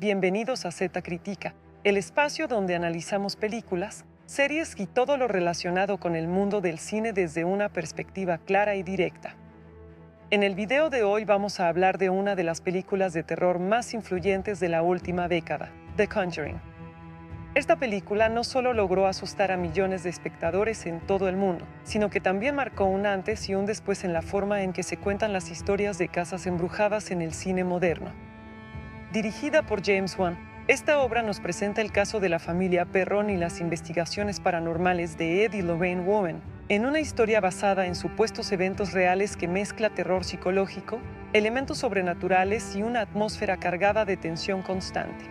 Bienvenidos a Z Critica, el espacio donde analizamos películas, series y todo lo relacionado con el mundo del cine desde una perspectiva clara y directa. En el video de hoy vamos a hablar de una de las películas de terror más influyentes de la última década, The Conjuring. Esta película no solo logró asustar a millones de espectadores en todo el mundo, sino que también marcó un antes y un después en la forma en que se cuentan las historias de casas embrujadas en el cine moderno. Dirigida por James Wan, esta obra nos presenta el caso de la familia Perron y las investigaciones paranormales de Ed y Lorraine Warren, en una historia basada en supuestos eventos reales que mezcla terror psicológico, elementos sobrenaturales y una atmósfera cargada de tensión constante.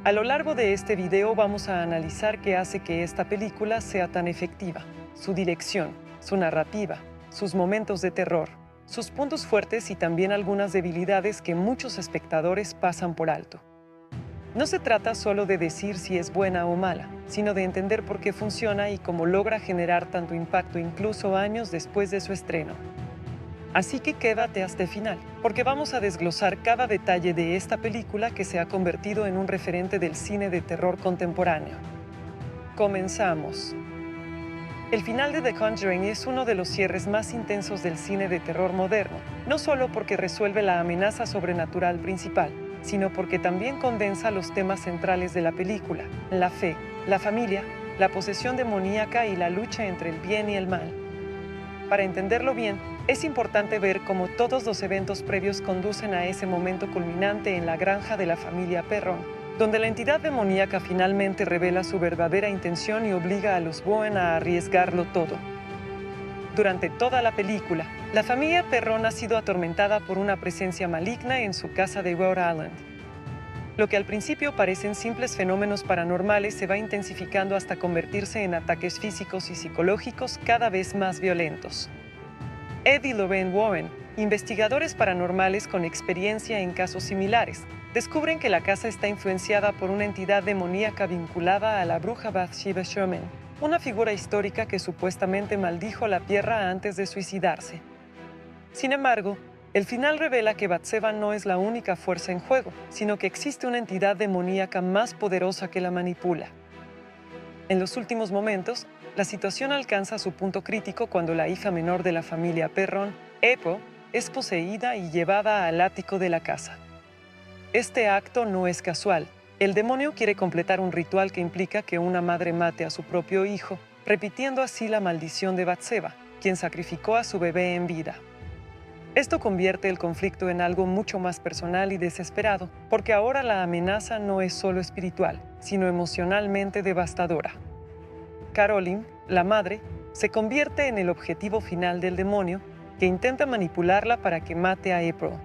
A lo largo de este video vamos a analizar qué hace que esta película sea tan efectiva, su dirección, su narrativa, sus momentos de terror, sus puntos fuertes y también algunas debilidades que muchos espectadores pasan por alto. No se trata solo de decir si es buena o mala, sino de entender por qué funciona y cómo logra generar tanto impacto incluso años después de su estreno. Así que quédate hasta el final, porque vamos a desglosar cada detalle de esta película que se ha convertido en un referente del cine de terror contemporáneo. Comenzamos. El final de The Conjuring es uno de los cierres más intensos del cine de terror moderno, no solo porque resuelve la amenaza sobrenatural principal, sino porque también condensa los temas centrales de la película: la fe, la familia, la posesión demoníaca y la lucha entre el bien y el mal. Para entenderlo bien, es importante ver cómo todos los eventos previos conducen a ese momento culminante en la granja de la familia Perron, donde la entidad demoníaca finalmente revela su verdadera intención y obliga a los Bowen a arriesgarlo todo. Durante toda la película, la familia Perron ha sido atormentada por una presencia maligna en su casa de Rhode Island. Lo que al principio parecen simples fenómenos paranormales se va intensificando hasta convertirse en ataques físicos y psicológicos cada vez más violentos. Ed y Lorraine Warren, investigadores paranormales con experiencia en casos similares, descubren que la casa está influenciada por una entidad demoníaca vinculada a la bruja Bathsheba Sherman, una figura histórica que supuestamente maldijo la tierra antes de suicidarse. Sin embargo, el final revela que Bathsheba no es la única fuerza en juego, sino que existe una entidad demoníaca más poderosa que la manipula. En los últimos momentos, la situación alcanza su punto crítico cuando la hija menor de la familia Perron, April, es poseída y llevada al ático de la casa. Este acto no es casual. El demonio quiere completar un ritual que implica que una madre mate a su propio hijo, repitiendo así la maldición de Bathsheba, quien sacrificó a su bebé en vida. Esto convierte el conflicto en algo mucho más personal y desesperado, porque ahora la amenaza no es solo espiritual, sino emocionalmente devastadora. Caroline, la madre, se convierte en el objetivo final del demonio, que intenta manipularla para que mate a April.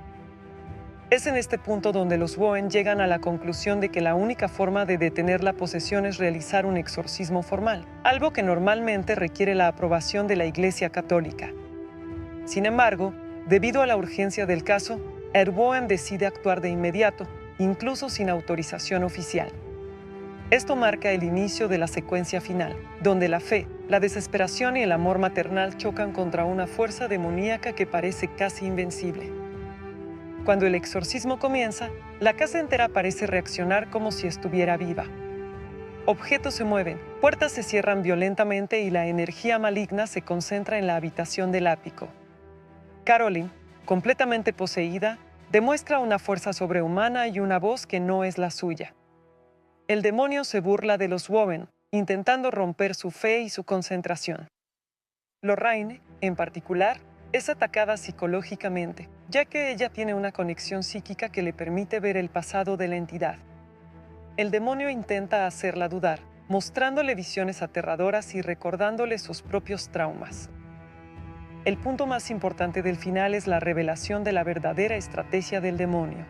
Es en este punto donde los Warren llegan a la conclusión de que la única forma de detener la posesión es realizar un exorcismo formal, algo que normalmente requiere la aprobación de la Iglesia Católica. Sin embargo, debido a la urgencia del caso, Ed Warren decide actuar de inmediato, incluso sin autorización oficial. Esto marca el inicio de la secuencia final, donde la fe, la desesperación y el amor maternal chocan contra una fuerza demoníaca que parece casi invencible. Cuando el exorcismo comienza, la casa entera parece reaccionar como si estuviera viva. Objetos se mueven, puertas se cierran violentamente y la energía maligna se concentra en la habitación del ático. Caroline, completamente poseída, demuestra una fuerza sobrehumana y una voz que no es la suya. El demonio se burla de los Warren, intentando romper su fe y su concentración. Lorraine, en particular, es atacada psicológicamente, ya que ella tiene una conexión psíquica que le permite ver el pasado de la entidad. El demonio intenta hacerla dudar, mostrándole visiones aterradoras y recordándole sus propios traumas. El punto más importante del final es la revelación de la verdadera estrategia del demonio.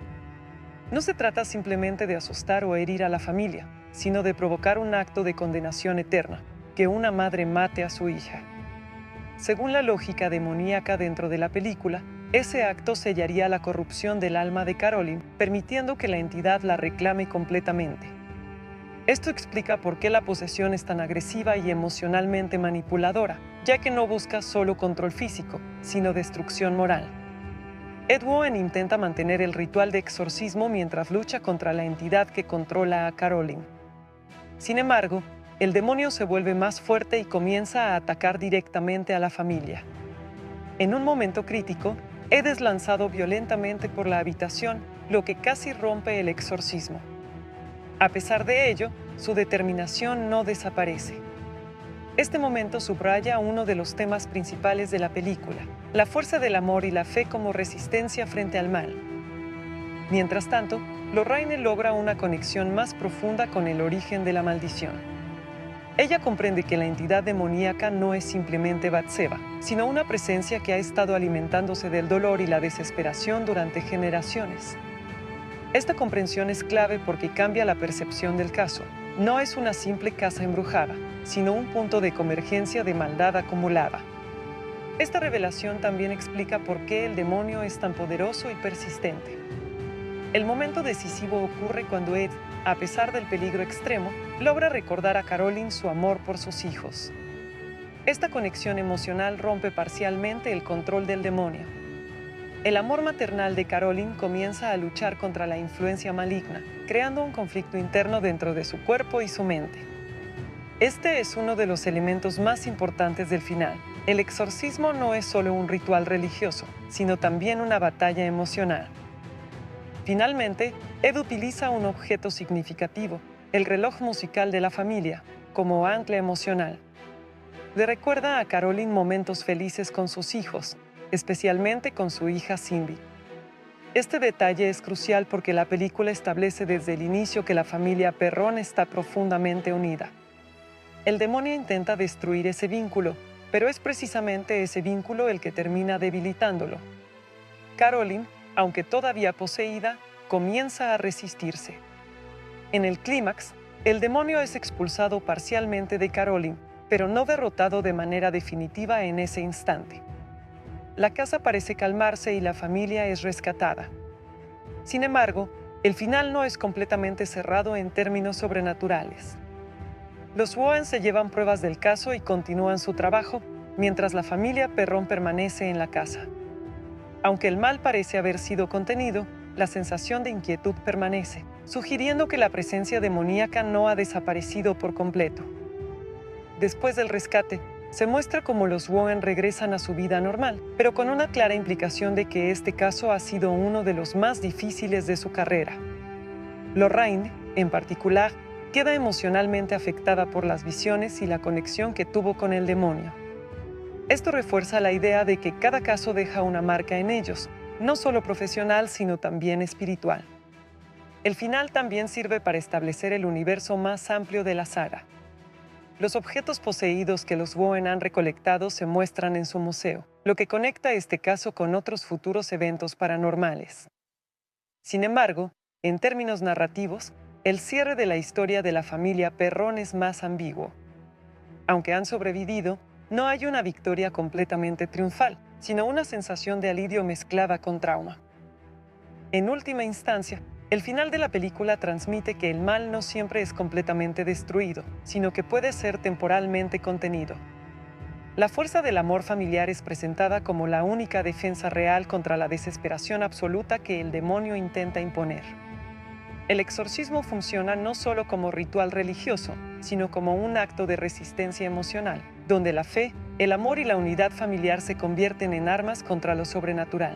No se trata simplemente de asustar o herir a la familia, sino de provocar un acto de condenación eterna, que una madre mate a su hija. Según la lógica demoníaca dentro de la película, ese acto sellaría la corrupción del alma de Caroline, permitiendo que la entidad la reclame completamente. Esto explica por qué la posesión es tan agresiva y emocionalmente manipuladora, ya que no busca solo control físico, sino destrucción moral. Ed Woen intenta mantener el ritual de exorcismo mientras lucha contra la entidad que controla a Caroline. Sin embargo, el demonio se vuelve más fuerte y comienza a atacar directamente a la familia. En un momento crítico, Ed es lanzado violentamente por la habitación, lo que casi rompe el exorcismo. A pesar de ello, su determinación no desaparece. Este momento subraya uno de los temas principales de la película, la fuerza del amor y la fe como resistencia frente al mal. Mientras tanto, Lorraine logra una conexión más profunda con el origen de la maldición. Ella comprende que la entidad demoníaca no es simplemente Batseba, sino una presencia que ha estado alimentándose del dolor y la desesperación durante generaciones. Esta comprensión es clave porque cambia la percepción del caso. No es una simple casa embrujada, sino un punto de convergencia de maldad acumulada. Esta revelación también explica por qué el demonio es tan poderoso y persistente. El momento decisivo ocurre cuando Ed, a pesar del peligro extremo, logra recordar a Caroline su amor por sus hijos. Esta conexión emocional rompe parcialmente el control del demonio. El amor maternal de Caroline comienza a luchar contra la influencia maligna, creando un conflicto interno dentro de su cuerpo y su mente. Este es uno de los elementos más importantes del final. El exorcismo no es solo un ritual religioso, sino también una batalla emocional. Finalmente, Ed utiliza un objeto significativo, el reloj musical de la familia, como ancla emocional. Le recuerda a Caroline momentos felices con sus hijos, especialmente con su hija Cindy. Este detalle es crucial porque la película establece desde el inicio que la familia Perron está profundamente unida. El demonio intenta destruir ese vínculo, pero es precisamente ese vínculo el que termina debilitándolo. Caroline, aunque todavía poseída, comienza a resistirse. En el clímax, el demonio es expulsado parcialmente de Caroline, pero no derrotado de manera definitiva en ese instante. La casa parece calmarse y la familia es rescatada. Sin embargo, el final no es completamente cerrado en términos sobrenaturales. Los Woen se llevan pruebas del caso y continúan su trabajo, mientras la familia Perron permanece en la casa. Aunque el mal parece haber sido contenido, la sensación de inquietud permanece, sugiriendo que la presencia demoníaca no ha desaparecido por completo. Después del rescate, se muestra cómo los Woen regresan a su vida normal, pero con una clara implicación de que este caso ha sido uno de los más difíciles de su carrera. Lorraine, en particular, queda emocionalmente afectada por las visiones y la conexión que tuvo con el demonio. Esto refuerza la idea de que cada caso deja una marca en ellos, no solo profesional, sino también espiritual. El final también sirve para establecer el universo más amplio de la saga. Los objetos poseídos que los Woen han recolectado se muestran en su museo, lo que conecta este caso con otros futuros eventos paranormales. Sin embargo, en términos narrativos, el cierre de la historia de la familia Perron es más ambiguo. Aunque han sobrevivido, no hay una victoria completamente triunfal, sino una sensación de alivio mezclada con trauma. En última instancia, el final de la película transmite que el mal no siempre es completamente destruido, sino que puede ser temporalmente contenido. La fuerza del amor familiar es presentada como la única defensa real contra la desesperación absoluta que el demonio intenta imponer. El exorcismo funciona no solo como ritual religioso, sino como un acto de resistencia emocional, donde la fe, el amor y la unidad familiar se convierten en armas contra lo sobrenatural.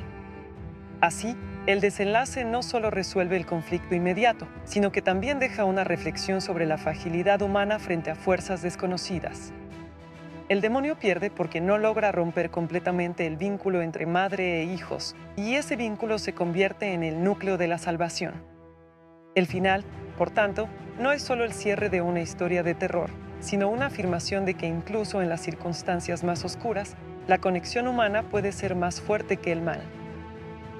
Así, el desenlace no solo resuelve el conflicto inmediato, sino que también deja una reflexión sobre la fragilidad humana frente a fuerzas desconocidas. El demonio pierde porque no logra romper completamente el vínculo entre madre e hijos, y ese vínculo se convierte en el núcleo de la salvación. El final, por tanto, no es solo el cierre de una historia de terror, sino una afirmación de que incluso en las circunstancias más oscuras, la conexión humana puede ser más fuerte que el mal.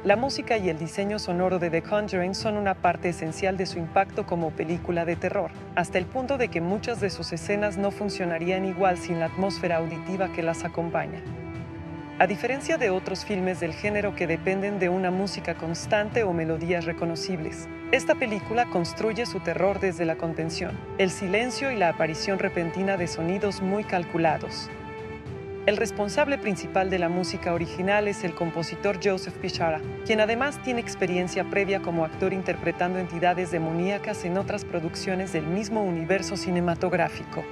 La música y el diseño sonoro de The Conjuring son una parte esencial de su impacto como película de terror, hasta el punto de que muchas de sus escenas no funcionarían igual sin la atmósfera auditiva que las acompaña. A diferencia de otros filmes del género que dependen de una música constante o melodías reconocibles, esta película construye su terror desde la contención, el silencio y la aparición repentina de sonidos muy calculados. El responsable principal de la música original es el compositor Joseph Bishara, quien además tiene experiencia previa como actor interpretando entidades demoníacas en otras producciones del mismo universo cinematográfico.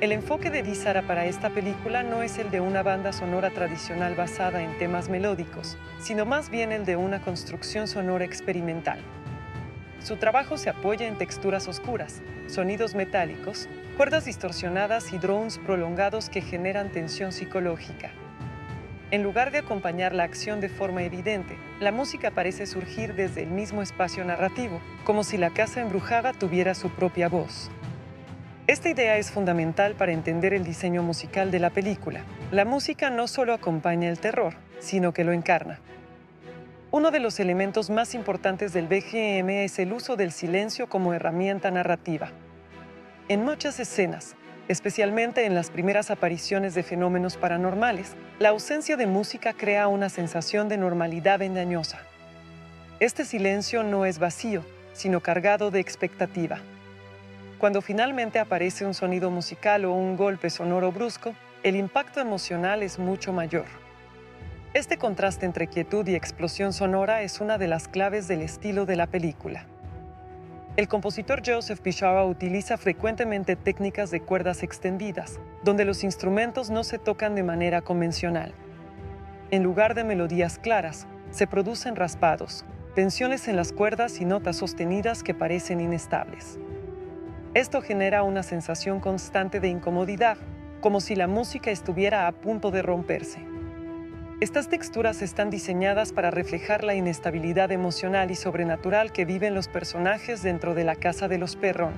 El enfoque de Bishara para esta película no es el de una banda sonora tradicional basada en temas melódicos, sino más bien el de una construcción sonora experimental. Su trabajo se apoya en texturas oscuras, sonidos metálicos, cuerdas distorsionadas y drones prolongados que generan tensión psicológica. En lugar de acompañar la acción de forma evidente, la música parece surgir desde el mismo espacio narrativo, como si la casa embrujada tuviera su propia voz. Esta idea es fundamental para entender el diseño musical de la película. La música no solo acompaña el terror, sino que lo encarna. Uno de los elementos más importantes del BGM es el uso del silencio como herramienta narrativa. En muchas escenas, especialmente en las primeras apariciones de fenómenos paranormales, la ausencia de música crea una sensación de normalidad engañosa. Este silencio no es vacío, sino cargado de expectativa. Cuando finalmente aparece un sonido musical o un golpe sonoro brusco, el impacto emocional es mucho mayor. Este contraste entre quietud y explosión sonora es una de las claves del estilo de la película. El compositor Joseph Bishara utiliza frecuentemente técnicas de cuerdas extendidas, donde los instrumentos no se tocan de manera convencional. En lugar de melodías claras, se producen raspados, tensiones en las cuerdas y notas sostenidas que parecen inestables. Esto genera una sensación constante de incomodidad, como si la música estuviera a punto de romperse. Estas texturas están diseñadas para reflejar la inestabilidad emocional y sobrenatural que viven los personajes dentro de la casa de los Perron.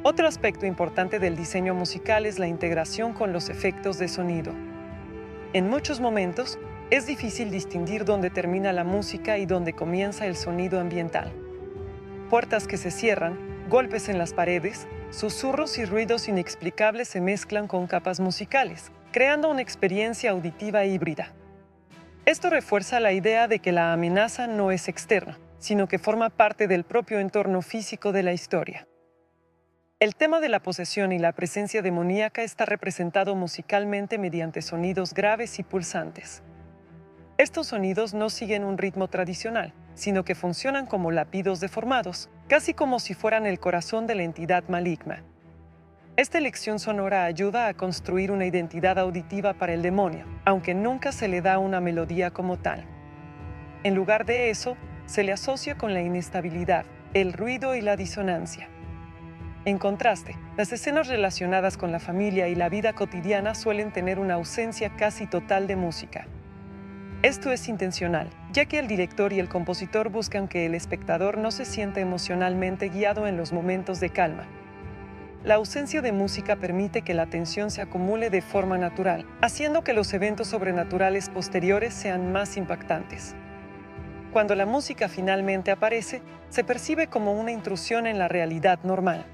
Otro aspecto importante del diseño musical es la integración con los efectos de sonido. En muchos momentos, es difícil distinguir dónde termina la música y dónde comienza el sonido ambiental. Puertas que se cierran, golpes en las paredes, susurros y ruidos inexplicables se mezclan con capas musicales, creando una experiencia auditiva híbrida. Esto refuerza la idea de que la amenaza no es externa, sino que forma parte del propio entorno físico de la historia. El tema de la posesión y la presencia demoníaca está representado musicalmente mediante sonidos graves y pulsantes. Estos sonidos no siguen un ritmo tradicional, sino que funcionan como latidos deformados, casi como si fueran el corazón de la entidad maligna. Esta elección sonora ayuda a construir una identidad auditiva para el demonio, aunque nunca se le da una melodía como tal. En lugar de eso, se le asocia con la inestabilidad, el ruido y la disonancia. En contraste, las escenas relacionadas con la familia y la vida cotidiana suelen tener una ausencia casi total de música. Esto es intencional, ya que el director y el compositor buscan que el espectador no se sienta emocionalmente guiado en los momentos de calma. La ausencia de música permite que la tensión se acumule de forma natural, haciendo que los eventos sobrenaturales posteriores sean más impactantes. Cuando la música finalmente aparece, se percibe como una intrusión en la realidad normal.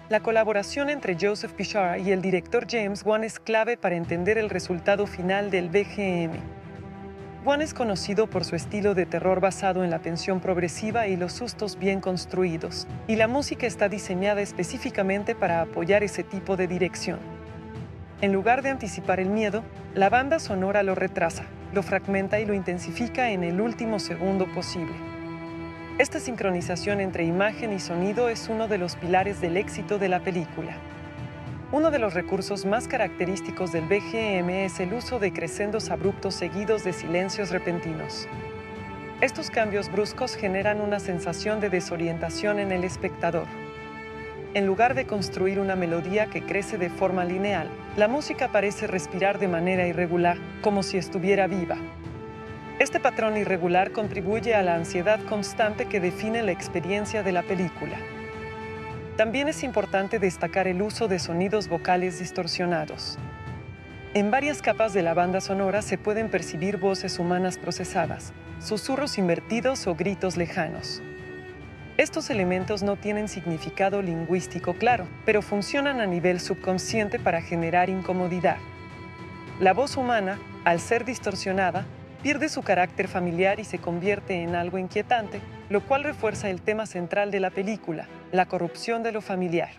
La colaboración entre Joseph Bishara y el director James Wan es clave para entender el resultado final del BGM. Wan es conocido por su estilo de terror basado en la tensión progresiva y los sustos bien construidos, y la música está diseñada específicamente para apoyar ese tipo de dirección. En lugar de anticipar el miedo, la banda sonora lo retrasa, lo fragmenta y lo intensifica en el último segundo posible. Esta sincronización entre imagen y sonido es uno de los pilares del éxito de la película. Uno de los recursos más característicos del BGM es el uso de crescendos abruptos seguidos de silencios repentinos. Estos cambios bruscos generan una sensación de desorientación en el espectador. En lugar de construir una melodía que crece de forma lineal, la música parece respirar de manera irregular, como si estuviera viva. Este patrón irregular contribuye a la ansiedad constante que define la experiencia de la película. También es importante destacar el uso de sonidos vocales distorsionados. En varias capas de la banda sonora se pueden percibir voces humanas procesadas, susurros invertidos o gritos lejanos. Estos elementos no tienen significado lingüístico claro, pero funcionan a nivel subconsciente para generar incomodidad. La voz humana, al ser distorsionada, pierde su carácter familiar y se convierte en algo inquietante, lo cual refuerza el tema central de la película, la corrupción de lo familiar.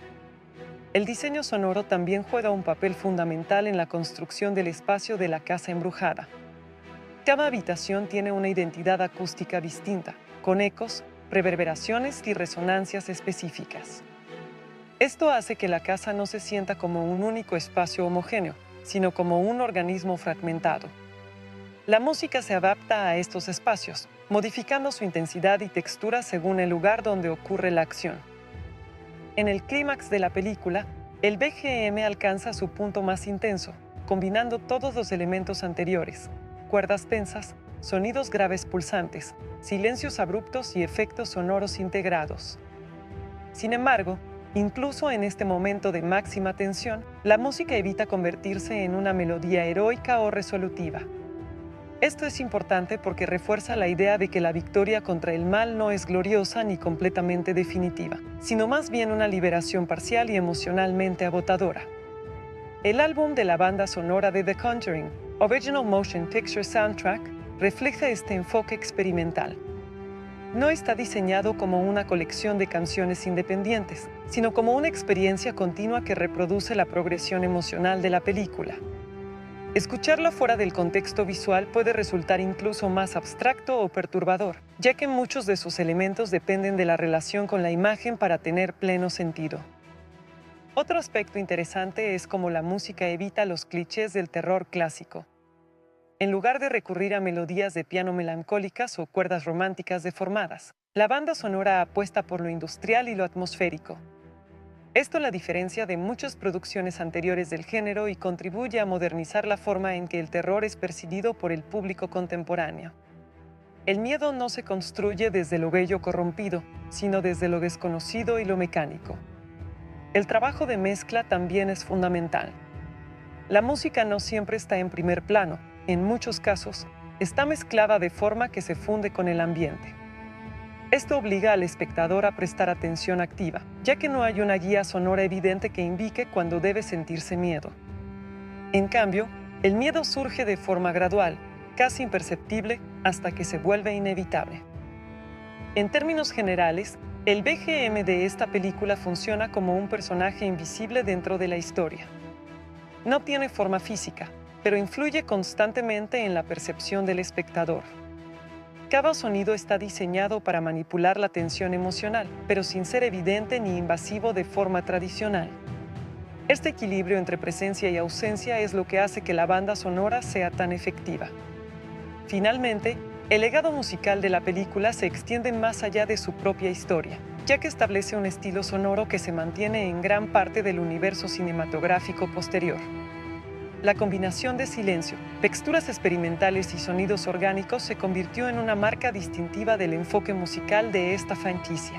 El diseño sonoro también juega un papel fundamental en la construcción del espacio de la casa embrujada. Cada habitación tiene una identidad acústica distinta, con ecos, reverberaciones y resonancias específicas. Esto hace que la casa no se sienta como un único espacio homogéneo, sino como un organismo fragmentado. La música se adapta a estos espacios, modificando su intensidad y textura según el lugar donde ocurre la acción. En el clímax de la película, el BGM alcanza su punto más intenso, combinando todos los elementos anteriores: cuerdas tensas, sonidos graves pulsantes, silencios abruptos y efectos sonoros integrados. Sin embargo, incluso en este momento de máxima tensión, la música evita convertirse en una melodía heroica o resolutiva. Esto es importante porque refuerza la idea de que la victoria contra el mal no es gloriosa ni completamente definitiva, sino más bien una liberación parcial y emocionalmente agotadora. El álbum de la banda sonora de The Conjuring, Original Motion Picture Soundtrack, refleja este enfoque experimental. No está diseñado como una colección de canciones independientes, sino como una experiencia continua que reproduce la progresión emocional de la película. Escucharlo fuera del contexto visual puede resultar incluso más abstracto o perturbador, ya que muchos de sus elementos dependen de la relación con la imagen para tener pleno sentido. Otro aspecto interesante es cómo la música evita los clichés del terror clásico. En lugar de recurrir a melodías de piano melancólicas o cuerdas románticas deformadas, la banda sonora apuesta por lo industrial y lo atmosférico. Esto la diferencia de muchas producciones anteriores del género y contribuye a modernizar la forma en que el terror es percibido por el público contemporáneo. El miedo no se construye desde lo bello corrompido, sino desde lo desconocido y lo mecánico. El trabajo de mezcla también es fundamental. La música no siempre está en primer plano. En muchos casos, está mezclada de forma que se funde con el ambiente. Esto obliga al espectador a prestar atención activa, ya que no hay una guía sonora evidente que indique cuándo debe sentirse miedo. En cambio, el miedo surge de forma gradual, casi imperceptible, hasta que se vuelve inevitable. En términos generales, el BGM de esta película funciona como un personaje invisible dentro de la historia. No tiene forma física, pero influye constantemente en la percepción del espectador. Cada sonido está diseñado para manipular la tensión emocional, pero sin ser evidente ni invasivo de forma tradicional. Este equilibrio entre presencia y ausencia es lo que hace que la banda sonora sea tan efectiva. Finalmente, el legado musical de la película se extiende más allá de su propia historia, ya que establece un estilo sonoro que se mantiene en gran parte del universo cinematográfico posterior. La combinación de silencio, texturas experimentales y sonidos orgánicos se convirtió en una marca distintiva del enfoque musical de esta franquicia.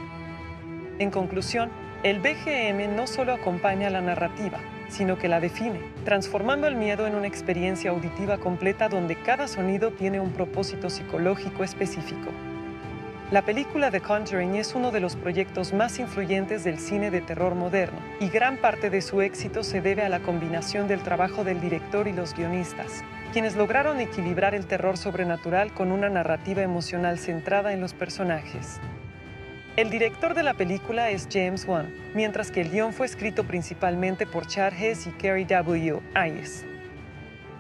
En conclusión, el BGM no solo acompaña la narrativa, sino que la define, transformando el miedo en una experiencia auditiva completa donde cada sonido tiene un propósito psicológico específico. La película The Conjuring es uno de los proyectos más influyentes del cine de terror moderno, y gran parte de su éxito se debe a la combinación del trabajo del director y los guionistas, quienes lograron equilibrar el terror sobrenatural con una narrativa emocional centrada en los personajes. El director de la película es James Wan, mientras que el guión fue escrito principalmente por Chad Hess y Carey W. Hayes.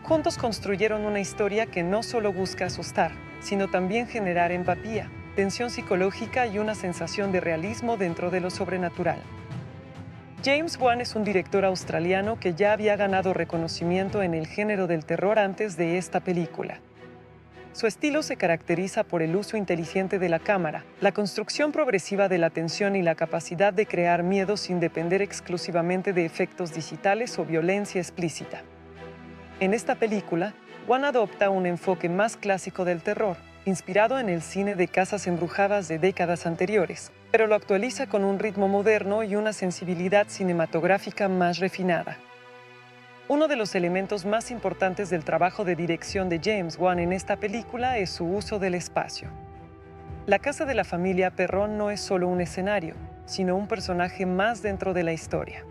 Juntos construyeron una historia que no solo busca asustar, sino también generar empatía, tensión psicológica y una sensación de realismo dentro de lo sobrenatural. James Wan es un director australiano que ya había ganado reconocimiento en el género del terror antes de esta película. Su estilo se caracteriza por el uso inteligente de la cámara, la construcción progresiva de la tensión y la capacidad de crear miedo sin depender exclusivamente de efectos digitales o violencia explícita. En esta película, Wan adopta un enfoque más clásico del terror, inspirado en el cine de casas embrujadas de décadas anteriores, pero lo actualiza con un ritmo moderno y una sensibilidad cinematográfica más refinada. Uno de los elementos más importantes del trabajo de dirección de James Wan en esta película es su uso del espacio. La casa de la familia Perron no es solo un escenario, sino un personaje más dentro de la historia.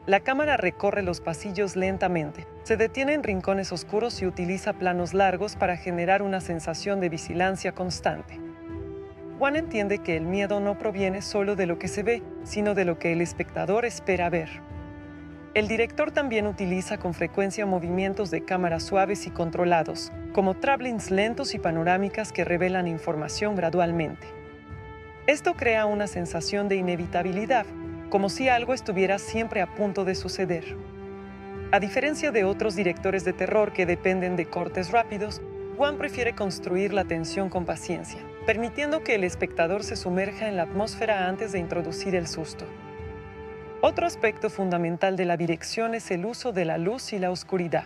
La cámara recorre los pasillos lentamente, se detiene en rincones oscuros y utiliza planos largos para generar una sensación de vigilancia constante. Wan entiende que el miedo no proviene solo de lo que se ve, sino de lo que el espectador espera ver. El director también utiliza con frecuencia movimientos de cámara suaves y controlados, como travelings lentos y panorámicas que revelan información gradualmente. Esto crea una sensación de inevitabilidad, como si algo estuviera siempre a punto de suceder. A diferencia de otros directores de terror que dependen de cortes rápidos, Wan prefiere construir la tensión con paciencia, permitiendo que el espectador se sumerja en la atmósfera antes de introducir el susto. Otro aspecto fundamental de la dirección es el uso de la luz y la oscuridad.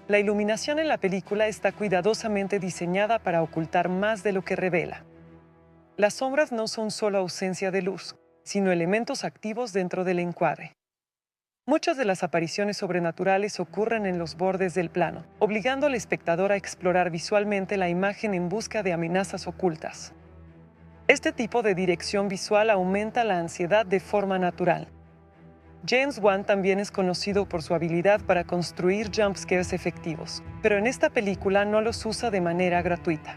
La iluminación en la película está cuidadosamente diseñada para ocultar más de lo que revela. Las sombras no son solo ausencia de luz, sino elementos activos dentro del encuadre. Muchas de las apariciones sobrenaturales ocurren en los bordes del plano, obligando al espectador a explorar visualmente la imagen en busca de amenazas ocultas. Este tipo de dirección visual aumenta la ansiedad de forma natural. James Wan también es conocido por su habilidad para construir jumpscares efectivos, pero en esta película no los usa de manera gratuita.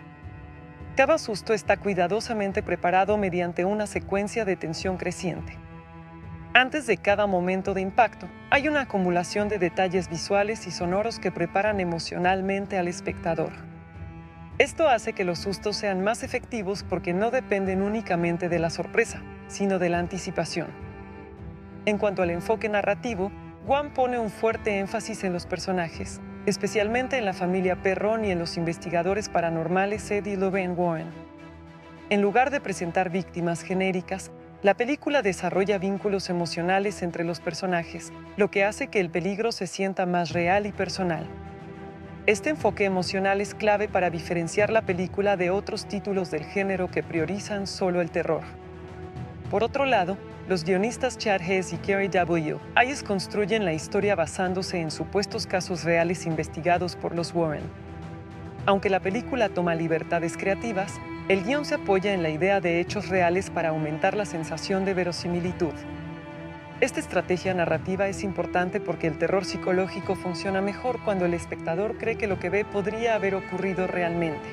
Cada susto está cuidadosamente preparado mediante una secuencia de tensión creciente. Antes de cada momento de impacto, hay una acumulación de detalles visuales y sonoros que preparan emocionalmente al espectador. Esto hace que los sustos sean más efectivos porque no dependen únicamente de la sorpresa, sino de la anticipación. En cuanto al enfoque narrativo, Wan pone un fuerte énfasis en los personajes, especialmente en la familia Perron y en los investigadores paranormales Ed y Lorraine Warren. En lugar de presentar víctimas genéricas, la película desarrolla vínculos emocionales entre los personajes, lo que hace que el peligro se sienta más real y personal. Este enfoque emocional es clave para diferenciar la película de otros títulos del género que priorizan solo el terror. Por otro lado, los guionistas Chad Hess y Kerry W. Hayes construyen la historia basándose en supuestos casos reales investigados por los Warren. Aunque la película toma libertades creativas, el guión se apoya en la idea de hechos reales para aumentar la sensación de verosimilitud. Esta estrategia narrativa es importante porque el terror psicológico funciona mejor cuando el espectador cree que lo que ve podría haber ocurrido realmente.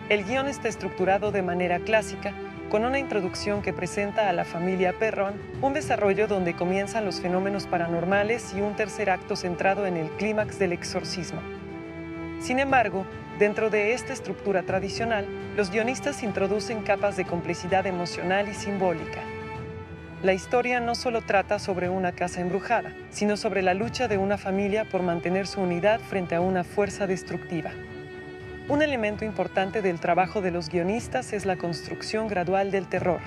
El guión está estructurado de manera clásica, con una introducción que presenta a la familia Perron, un desarrollo donde comienzan los fenómenos paranormales y un tercer acto centrado en el clímax del exorcismo. Sin embargo, dentro de esta estructura tradicional, los guionistas introducen capas de complejidad emocional y simbólica. La historia no solo trata sobre una casa embrujada, sino sobre la lucha de una familia por mantener su unidad frente a una fuerza destructiva. Un elemento importante del trabajo de los guionistas es la construcción gradual del terror.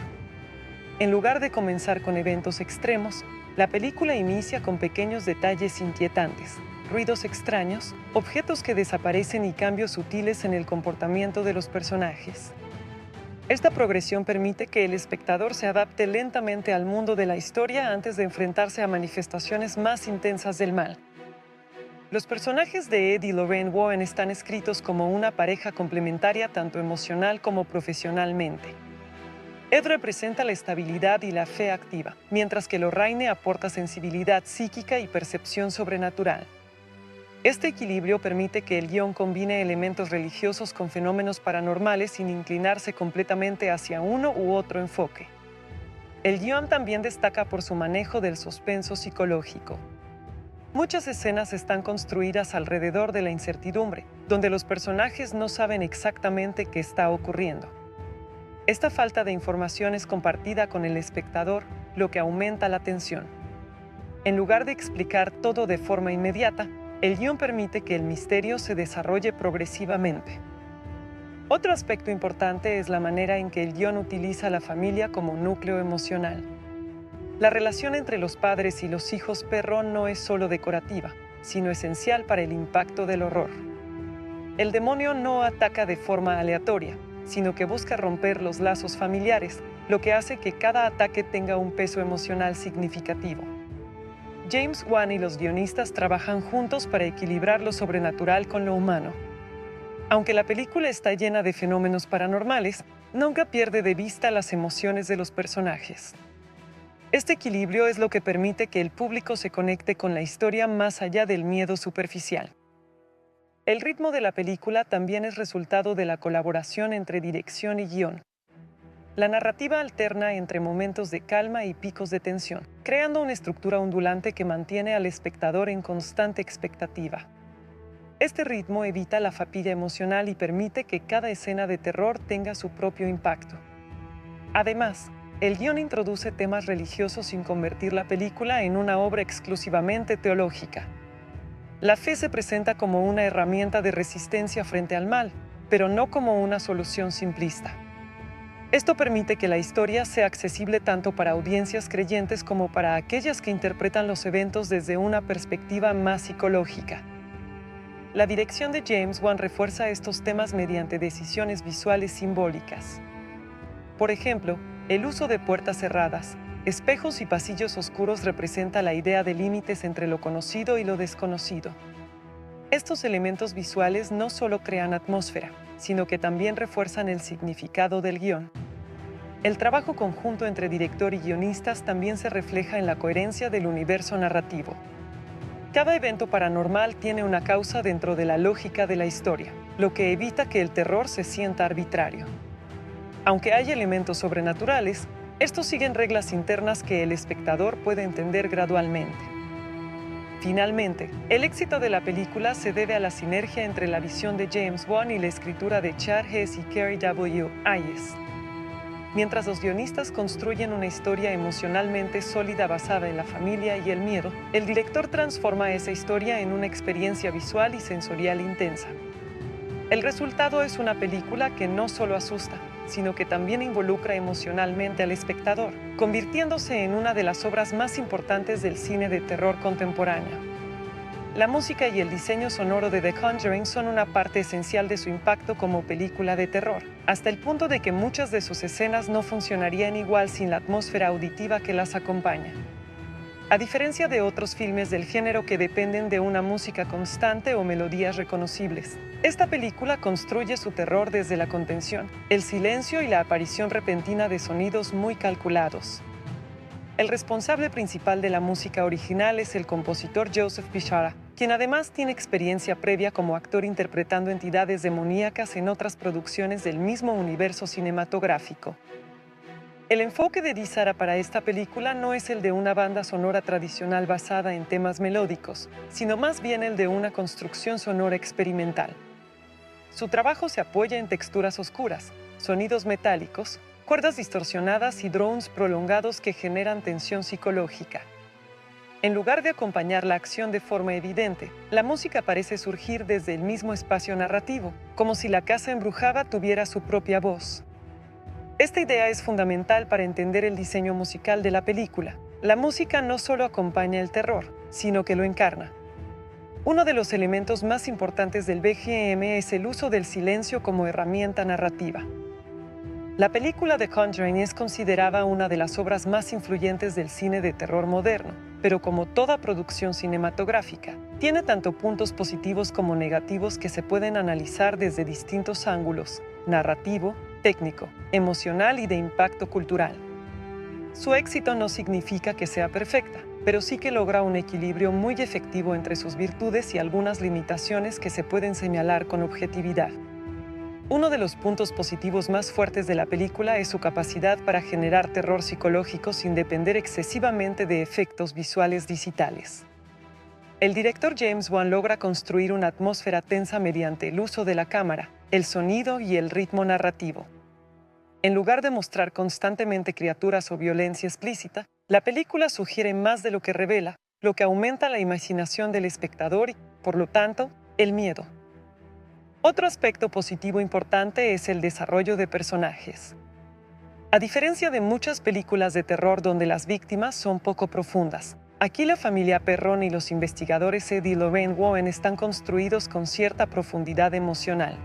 En lugar de comenzar con eventos extremos, la película inicia con pequeños detalles inquietantes, ruidos extraños, objetos que desaparecen y cambios sutiles en el comportamiento de los personajes. Esta progresión permite que el espectador se adapte lentamente al mundo de la historia antes de enfrentarse a manifestaciones más intensas del mal. Los personajes de Ed y Lorraine Warren están escritos como una pareja complementaria tanto emocional como profesionalmente. Ed representa la estabilidad y la fe activa, mientras que Lorraine aporta sensibilidad psíquica y percepción sobrenatural. Este equilibrio permite que el guión combine elementos religiosos con fenómenos paranormales sin inclinarse completamente hacia uno u otro enfoque. El guión también destaca por su manejo del suspenso psicológico. Muchas escenas están construidas alrededor de la incertidumbre, donde los personajes no saben exactamente qué está ocurriendo. Esta falta de información es compartida con el espectador, lo que aumenta la tensión. En lugar de explicar todo de forma inmediata, el guión permite que el misterio se desarrolle progresivamente. Otro aspecto importante es la manera en que el guión utiliza a la familia como núcleo emocional. La relación entre los padres y los hijos Perron no es solo decorativa, sino esencial para el impacto del horror. El demonio no ataca de forma aleatoria, sino que busca romper los lazos familiares, lo que hace que cada ataque tenga un peso emocional significativo. James Wan y los guionistas trabajan juntos para equilibrar lo sobrenatural con lo humano. Aunque la película está llena de fenómenos paranormales, nunca pierde de vista las emociones de los personajes. Este equilibrio es lo que permite que el público se conecte con la historia más allá del miedo superficial. El ritmo de la película también es resultado de la colaboración entre dirección y guión. La narrativa alterna entre momentos de calma y picos de tensión, creando una estructura ondulante que mantiene al espectador en constante expectativa. Este ritmo evita la fatiga emocional y permite que cada escena de terror tenga su propio impacto. Además, el guión introduce temas religiosos sin convertir la película en una obra exclusivamente teológica. La fe se presenta como una herramienta de resistencia frente al mal, pero no como una solución simplista. Esto permite que la historia sea accesible tanto para audiencias creyentes como para aquellas que interpretan los eventos desde una perspectiva más psicológica. La dirección de James Wan refuerza estos temas mediante decisiones visuales simbólicas. Por ejemplo, el uso de puertas cerradas, espejos y pasillos oscuros representa la idea de límites entre lo conocido y lo desconocido. Estos elementos visuales no solo crean atmósfera, sino que también refuerzan el significado del guión. El trabajo conjunto entre director y guionistas también se refleja en la coherencia del universo narrativo. Cada evento paranormal tiene una causa dentro de la lógica de la historia, lo que evita que el terror se sienta arbitrario. Aunque hay elementos sobrenaturales, estos siguen reglas internas que el espectador puede entender gradualmente. Finalmente, el éxito de la película se debe a la sinergia entre la visión de James Wan y la escritura de Chad Hess y Carey W. Hayes. Mientras los guionistas construyen una historia emocionalmente sólida basada en la familia y el miedo, el director transforma esa historia en una experiencia visual y sensorial intensa. El resultado es una película que no solo asusta, sino que también involucra emocionalmente al espectador, convirtiéndose en una de las obras más importantes del cine de terror contemporáneo. La música y el diseño sonoro de The Conjuring son una parte esencial de su impacto como película de terror, hasta el punto de que muchas de sus escenas no funcionarían igual sin la atmósfera auditiva que las acompaña. A diferencia de otros filmes del género que dependen de una música constante o melodías reconocibles, esta película construye su terror desde la contención, el silencio y la aparición repentina de sonidos muy calculados. El responsable principal de la música original es el compositor Joseph Bishara, quien además tiene experiencia previa como actor interpretando entidades demoníacas en otras producciones del mismo universo cinematográfico. El enfoque de Dee para esta película no es el de una banda sonora tradicional basada en temas melódicos, sino más bien el de una construcción sonora experimental. Su trabajo se apoya en texturas oscuras, sonidos metálicos, cuerdas distorsionadas y drones prolongados que generan tensión psicológica. En lugar de acompañar la acción de forma evidente, la música parece surgir desde el mismo espacio narrativo, como si la casa embrujada tuviera su propia voz. Esta idea es fundamental para entender el diseño musical de la película. La música no solo acompaña el terror, sino que lo encarna. Uno de los elementos más importantes del BGM es el uso del silencio como herramienta narrativa. La película The Conjuring es considerada una de las obras más influyentes del cine de terror moderno, pero como toda producción cinematográfica, tiene tanto puntos positivos como negativos que se pueden analizar desde distintos ángulos: narrativo, técnico, emocional y de impacto cultural. Su éxito no significa que sea perfecta, pero sí que logra un equilibrio muy efectivo entre sus virtudes y algunas limitaciones que se pueden señalar con objetividad. Uno de los puntos positivos más fuertes de la película es su capacidad para generar terror psicológico sin depender excesivamente de efectos visuales digitales. El director James Wan logra construir una atmósfera tensa mediante el uso de la cámara, el sonido y el ritmo narrativo. En lugar de mostrar constantemente criaturas o violencia explícita, la película sugiere más de lo que revela, lo que aumenta la imaginación del espectador y, por lo tanto, el miedo. Otro aspecto positivo importante es el desarrollo de personajes. A diferencia de muchas películas de terror donde las víctimas son poco profundas, aquí la familia Perron y los investigadores Ed y Lorraine Warren están construidos con cierta profundidad emocional.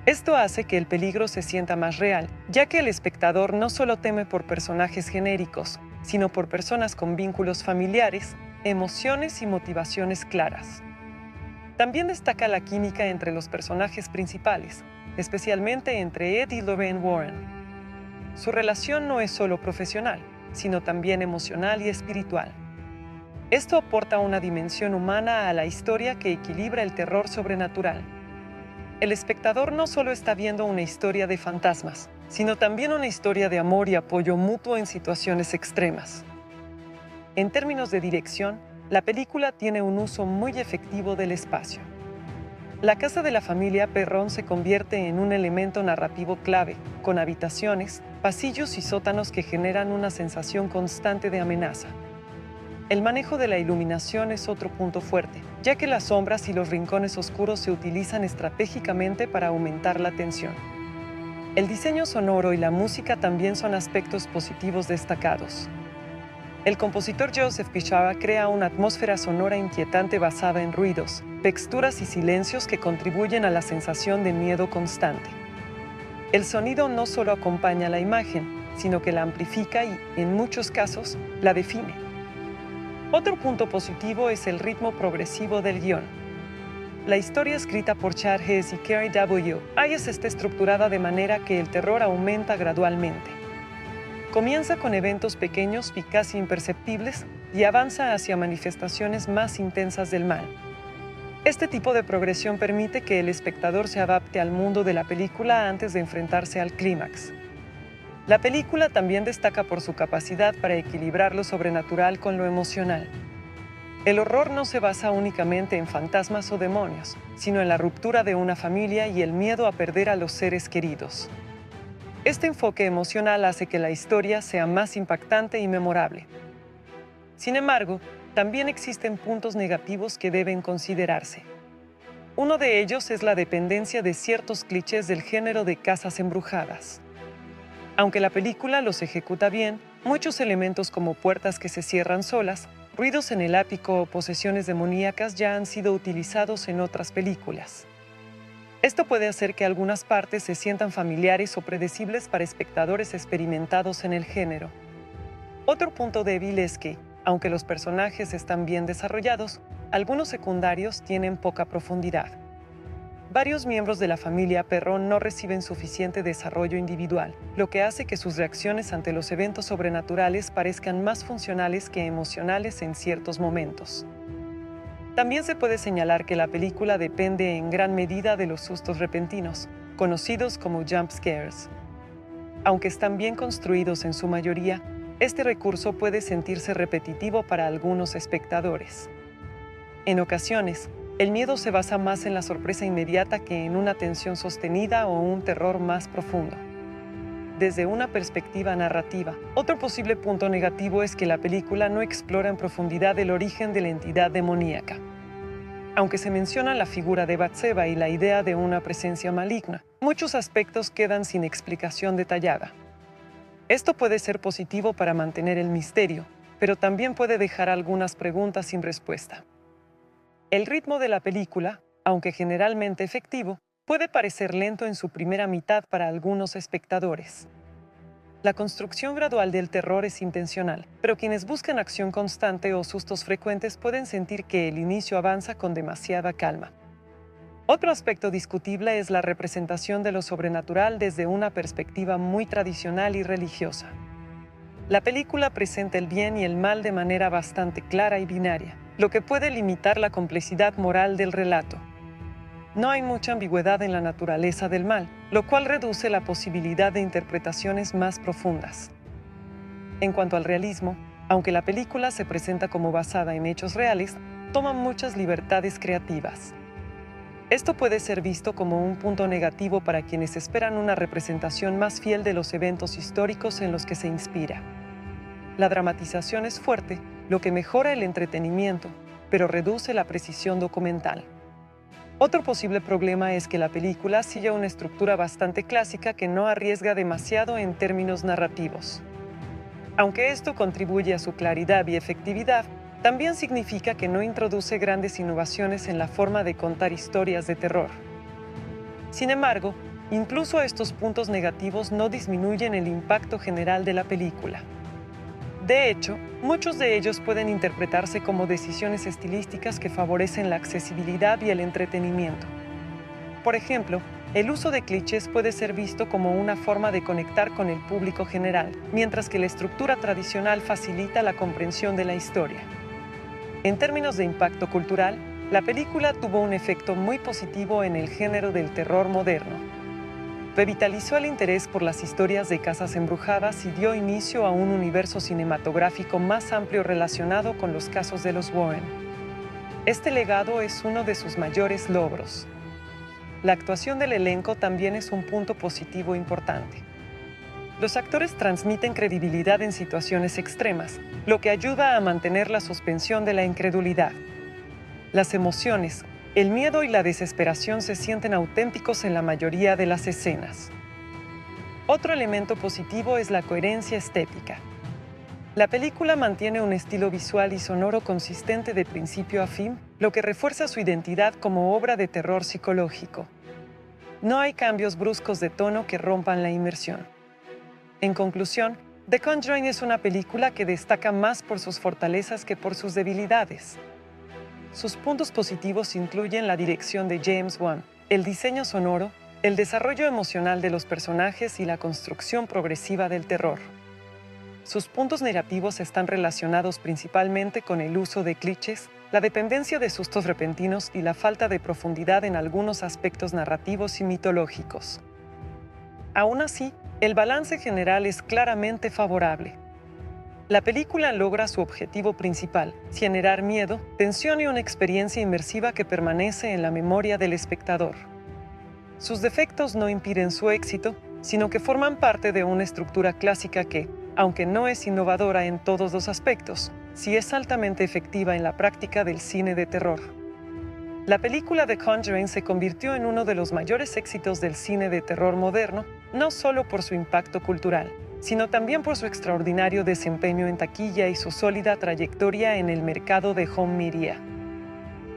Esto hace que el peligro se sienta más real, ya que el espectador no solo teme por personajes genéricos, sino por personas con vínculos familiares, emociones y motivaciones claras. También destaca la química entre los personajes principales, especialmente entre Ed y Lorraine Warren. Su relación no es solo profesional, sino también emocional y espiritual. Esto aporta una dimensión humana a la historia que equilibra el terror sobrenatural. El espectador no solo está viendo una historia de fantasmas, sino también una historia de amor y apoyo mutuo en situaciones extremas. En términos de dirección, la película tiene un uso muy efectivo del espacio. La casa de la familia Perron se convierte en un elemento narrativo clave, con habitaciones, pasillos y sótanos que generan una sensación constante de amenaza. El manejo de la iluminación es otro punto fuerte, ya que las sombras y los rincones oscuros se utilizan estratégicamente para aumentar la tensión. El diseño sonoro y la música también son aspectos positivos destacados. El compositor Joseph Pichara crea una atmósfera sonora inquietante basada en ruidos, texturas y silencios que contribuyen a la sensación de miedo constante. El sonido no solo acompaña la imagen, sino que la amplifica y, en muchos casos, la define. Otro punto positivo es el ritmo progresivo del guión. La historia escrita por Chad Hess y Kerry W. Hayes está estructurada de manera que el terror aumenta gradualmente. Comienza con eventos pequeños y casi imperceptibles y avanza hacia manifestaciones más intensas del mal. Este tipo de progresión permite que el espectador se adapte al mundo de la película antes de enfrentarse al clímax. La película también destaca por su capacidad para equilibrar lo sobrenatural con lo emocional. El horror no se basa únicamente en fantasmas o demonios, sino en la ruptura de una familia y el miedo a perder a los seres queridos. Este enfoque emocional hace que la historia sea más impactante y memorable. Sin embargo, también existen puntos negativos que deben considerarse. Uno de ellos es la dependencia de ciertos clichés del género de casas embrujadas. Aunque la película los ejecuta bien, muchos elementos como puertas que se cierran solas, ruidos en el ático o posesiones demoníacas ya han sido utilizados en otras películas. Esto puede hacer que algunas partes se sientan familiares o predecibles para espectadores experimentados en el género. Otro punto débil es que, aunque los personajes están bien desarrollados, algunos secundarios tienen poca profundidad. Varios miembros de la familia Perron no reciben suficiente desarrollo individual, lo que hace que sus reacciones ante los eventos sobrenaturales parezcan más funcionales que emocionales en ciertos momentos. También se puede señalar que la película depende en gran medida de los sustos repentinos, conocidos como jump scares. Aunque están bien construidos en su mayoría, este recurso puede sentirse repetitivo para algunos espectadores. En ocasiones, el miedo se basa más en la sorpresa inmediata que en una tensión sostenida o un terror más profundo. Desde una perspectiva narrativa, otro posible punto negativo es que la película no explora en profundidad el origen de la entidad demoníaca. Aunque se menciona la figura de Batseba y la idea de una presencia maligna, muchos aspectos quedan sin explicación detallada. Esto puede ser positivo para mantener el misterio, pero también puede dejar algunas preguntas sin respuesta. El ritmo de la película, aunque generalmente efectivo, puede parecer lento en su primera mitad para algunos espectadores. La construcción gradual del terror es intencional, pero quienes buscan acción constante o sustos frecuentes pueden sentir que el inicio avanza con demasiada calma. Otro aspecto discutible es la representación de lo sobrenatural desde una perspectiva muy tradicional y religiosa. La película presenta el bien y el mal de manera bastante clara y binaria, lo que puede limitar la complejidad moral del relato. No hay mucha ambigüedad en la naturaleza del mal, lo cual reduce la posibilidad de interpretaciones más profundas. En cuanto al realismo, aunque la película se presenta como basada en hechos reales, toma muchas libertades creativas. Esto puede ser visto como un punto negativo para quienes esperan una representación más fiel de los eventos históricos en los que se inspira. La dramatización es fuerte, lo que mejora el entretenimiento, pero reduce la precisión documental. Otro posible problema es que la película sigue una estructura bastante clásica que no arriesga demasiado en términos narrativos. Aunque esto contribuye a su claridad y efectividad, también significa que no introduce grandes innovaciones en la forma de contar historias de terror. Sin embargo, incluso estos puntos negativos no disminuyen el impacto general de la película. De hecho, muchos de ellos pueden interpretarse como decisiones estilísticas que favorecen la accesibilidad y el entretenimiento. Por ejemplo, el uso de clichés puede ser visto como una forma de conectar con el público general, mientras que la estructura tradicional facilita la comprensión de la historia. En términos de impacto cultural, la película tuvo un efecto muy positivo en el género del terror moderno. revitalizó el interés por las historias de casas embrujadas y dio inicio a un universo cinematográfico más amplio relacionado con los casos de los Warren. Este legado es uno de sus mayores logros. La actuación del elenco también es un punto positivo importante. Los actores transmiten credibilidad en situaciones extremas, lo que ayuda a mantener la suspensión de la incredulidad. Las emociones, el miedo y la desesperación se sienten auténticos en la mayoría de las escenas. Otro elemento positivo es la coherencia estética. La película mantiene un estilo visual y sonoro consistente de principio a fin, lo que refuerza su identidad como obra de terror psicológico. No hay cambios bruscos de tono que rompan la inmersión. En conclusión, The Conjuring es una película que destaca más por sus fortalezas que por sus debilidades. Sus puntos positivos incluyen la dirección de James Wan, el diseño sonoro, el desarrollo emocional de los personajes y la construcción progresiva del terror. Sus puntos negativos están relacionados principalmente con el uso de clichés, la dependencia de sustos repentinos y la falta de profundidad en algunos aspectos narrativos y mitológicos. Aún así, el balance general es claramente favorable. La película logra su objetivo principal, generar miedo, tensión y una experiencia inmersiva que permanece en la memoria del espectador. Sus defectos no impiden su éxito, sino que forman parte de una estructura clásica que, aunque no es innovadora en todos los aspectos, sí es altamente efectiva en la práctica del cine de terror. La película The Conjuring se convirtió en uno de los mayores éxitos del cine de terror moderno, no solo por su impacto cultural, sino también por su extraordinario desempeño en taquilla y su sólida trayectoria en el mercado de home media.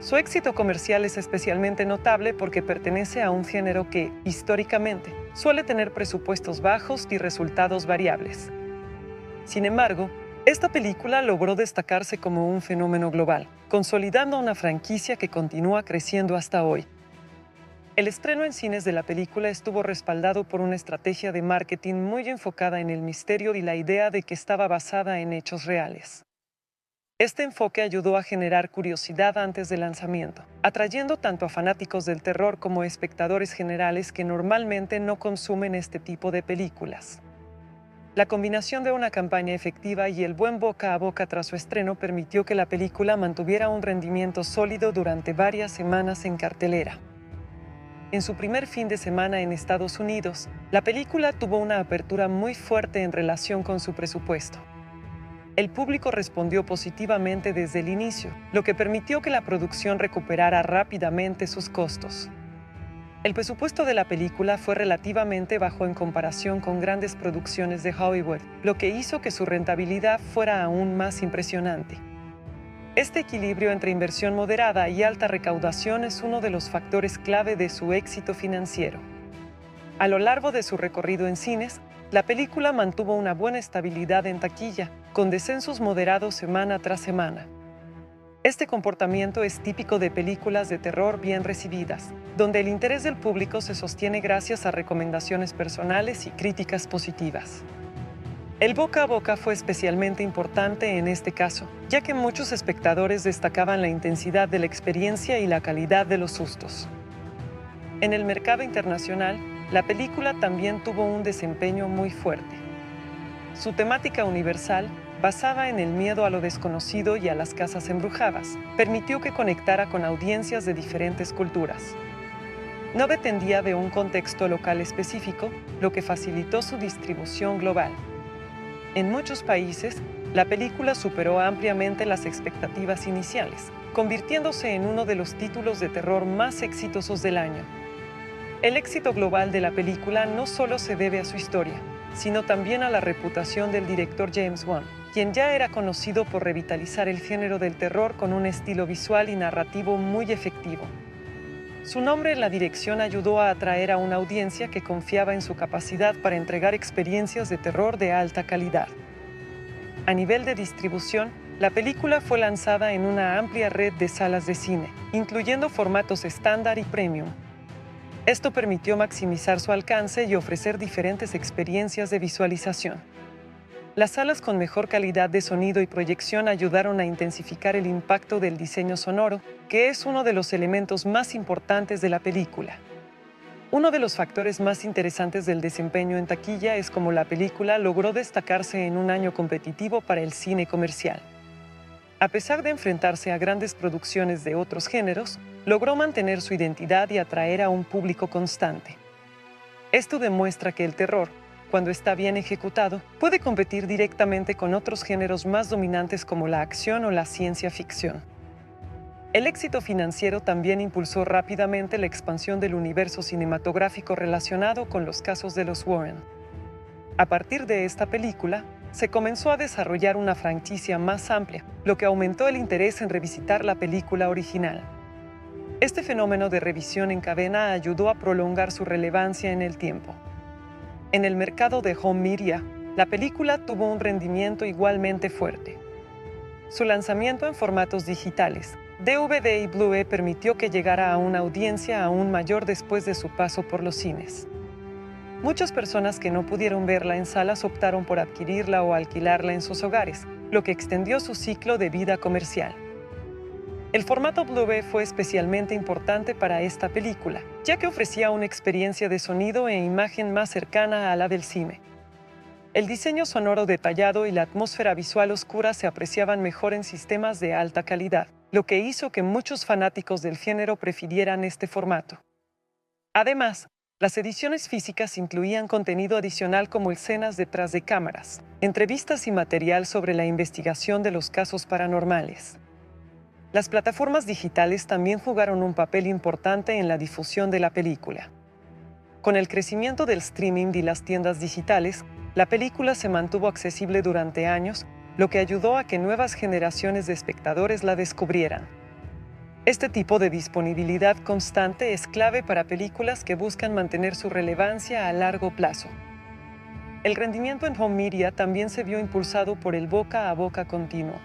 Su éxito comercial es especialmente notable porque pertenece a un género que, históricamente, suele tener presupuestos bajos y resultados variables. Sin embargo, esta película logró destacarse como un fenómeno global, consolidando una franquicia que continúa creciendo hasta hoy. El estreno en cines de la película estuvo respaldado por una estrategia de marketing muy enfocada en el misterio y la idea de que estaba basada en hechos reales. Este enfoque ayudó a generar curiosidad antes del lanzamiento, atrayendo tanto a fanáticos del terror como a espectadores generales que normalmente no consumen este tipo de películas. La combinación de una campaña efectiva y el buen boca a boca tras su estreno permitió que la película mantuviera un rendimiento sólido durante varias semanas en cartelera. En su primer fin de semana en Estados Unidos, la película tuvo una apertura muy fuerte en relación con su presupuesto. El público respondió positivamente desde el inicio, lo que permitió que la producción recuperara rápidamente sus costos. El presupuesto de la película fue relativamente bajo en comparación con grandes producciones de Hollywood, lo que hizo que su rentabilidad fuera aún más impresionante. Este equilibrio entre inversión moderada y alta recaudación es uno de los factores clave de su éxito financiero. A lo largo de su recorrido en cines, la película mantuvo una buena estabilidad en taquilla, con descensos moderados semana tras semana. Este comportamiento es típico de películas de terror bien recibidas, donde el interés del público se sostiene gracias a recomendaciones personales y críticas positivas. El boca a boca fue especialmente importante en este caso, ya que muchos espectadores destacaban la intensidad de la experiencia y la calidad de los sustos. En el mercado internacional, la película también tuvo un desempeño muy fuerte. Su temática universal, basada en el miedo a lo desconocido y a las casas embrujadas, permitió que conectara con audiencias de diferentes culturas. No dependía de un contexto local específico, lo que facilitó su distribución global. En muchos países, la película superó ampliamente las expectativas iniciales, convirtiéndose en uno de los títulos de terror más exitosos del año. El éxito global de la película no solo se debe a su historia, sino también a la reputación del director James Wan, quien ya era conocido por revitalizar el género del terror con un estilo visual y narrativo muy efectivo. Su nombre en la dirección ayudó a atraer a una audiencia que confiaba en su capacidad para entregar experiencias de terror de alta calidad. A nivel de distribución, la película fue lanzada en una amplia red de salas de cine, incluyendo formatos estándar y premium. Esto permitió maximizar su alcance y ofrecer diferentes experiencias de visualización. Las salas con mejor calidad de sonido y proyección ayudaron a intensificar el impacto del diseño sonoro, que es uno de los elementos más importantes de la película. Uno de los factores más interesantes del desempeño en taquilla es cómo la película logró destacarse en un año competitivo para el cine comercial. A pesar de enfrentarse a grandes producciones de otros géneros, logró mantener su identidad y atraer a un público constante. Esto demuestra que el terror, cuando está bien ejecutado, puede competir directamente con otros géneros más dominantes como la acción o la ciencia ficción. El éxito financiero también impulsó rápidamente la expansión del universo cinematográfico relacionado con los casos de los Warren. A partir de esta película, se comenzó a desarrollar una franquicia más amplia, lo que aumentó el interés en revisitar la película original. Este fenómeno de revisión en cadena ayudó a prolongar su relevancia en el tiempo. En el mercado de home media, la película tuvo un rendimiento igualmente fuerte. Su lanzamiento en formatos digitales, DVD y Blu-ray, permitió que llegara a una audiencia aún mayor después de su paso por los cines. Muchas personas que no pudieron verla en salas optaron por adquirirla o alquilarla en sus hogares, lo que extendió su ciclo de vida comercial. El formato Blu-ray fue especialmente importante para esta película, ya que ofrecía una experiencia de sonido e imagen más cercana a la del cine. El diseño sonoro detallado y la atmósfera visual oscura se apreciaban mejor en sistemas de alta calidad, lo que hizo que muchos fanáticos del género prefirieran este formato. Además, las ediciones físicas incluían contenido adicional como escenas detrás de cámaras, entrevistas y material sobre la investigación de los casos paranormales. Las plataformas digitales también jugaron un papel importante en la difusión de la película. Con el crecimiento del streaming y las tiendas digitales, la película se mantuvo accesible durante años, lo que ayudó a que nuevas generaciones de espectadores la descubrieran. Este tipo de disponibilidad constante es clave para películas que buscan mantener su relevancia a largo plazo. El rendimiento en home media también se vio impulsado por el boca a boca continuo.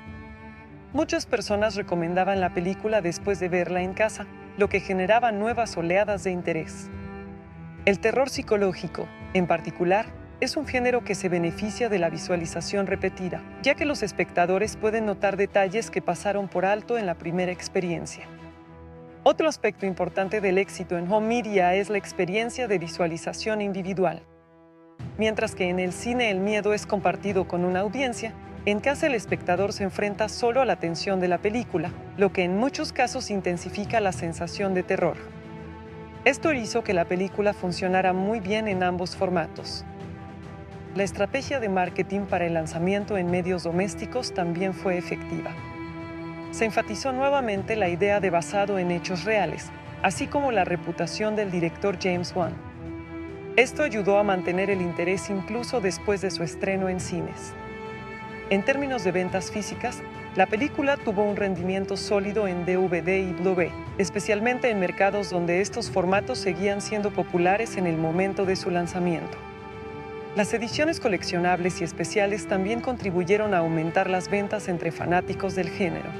Muchas personas recomendaban la película después de verla en casa, lo que generaba nuevas oleadas de interés. El terror psicológico, en particular, es un género que se beneficia de la visualización repetida, ya que los espectadores pueden notar detalles que pasaron por alto en la primera experiencia. Otro aspecto importante del éxito en home media es la experiencia de visualización individual. Mientras que en el cine el miedo es compartido con una audiencia, en casa el espectador se enfrenta solo a la tensión de la película, lo que en muchos casos intensifica la sensación de terror. Esto hizo que la película funcionara muy bien en ambos formatos. La estrategia de marketing para el lanzamiento en medios domésticos también fue efectiva. Se enfatizó nuevamente la idea de basado en hechos reales, así como la reputación del director James Wan. Esto ayudó a mantener el interés incluso después de su estreno en cines. En términos de ventas físicas, la película tuvo un rendimiento sólido en DVD y Blu-ray, especialmente en mercados donde estos formatos seguían siendo populares en el momento de su lanzamiento. Las ediciones coleccionables y especiales también contribuyeron a aumentar las ventas entre fanáticos del género.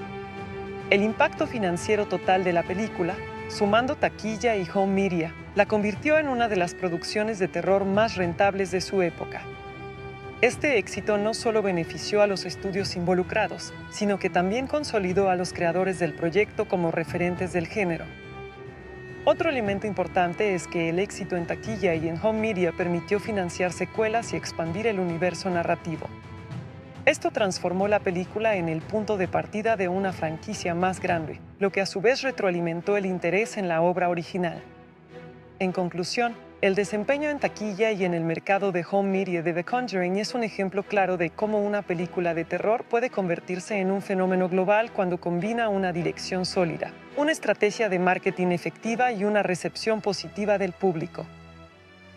El impacto financiero total de la película, sumando taquilla y home media, la convirtió en una de las producciones de terror más rentables de su época. Este éxito no solo benefició a los estudios involucrados, sino que también consolidó a los creadores del proyecto como referentes del género. Otro elemento importante es que el éxito en taquilla y en home media permitió financiar secuelas y expandir el universo narrativo. Esto transformó la película en el punto de partida de una franquicia más grande, lo que a su vez retroalimentó el interés en la obra original. En conclusión, el desempeño en taquilla y en el mercado de home media de The Conjuring es un ejemplo claro de cómo una película de terror puede convertirse en un fenómeno global cuando combina una dirección sólida, una estrategia de marketing efectiva y una recepción positiva del público.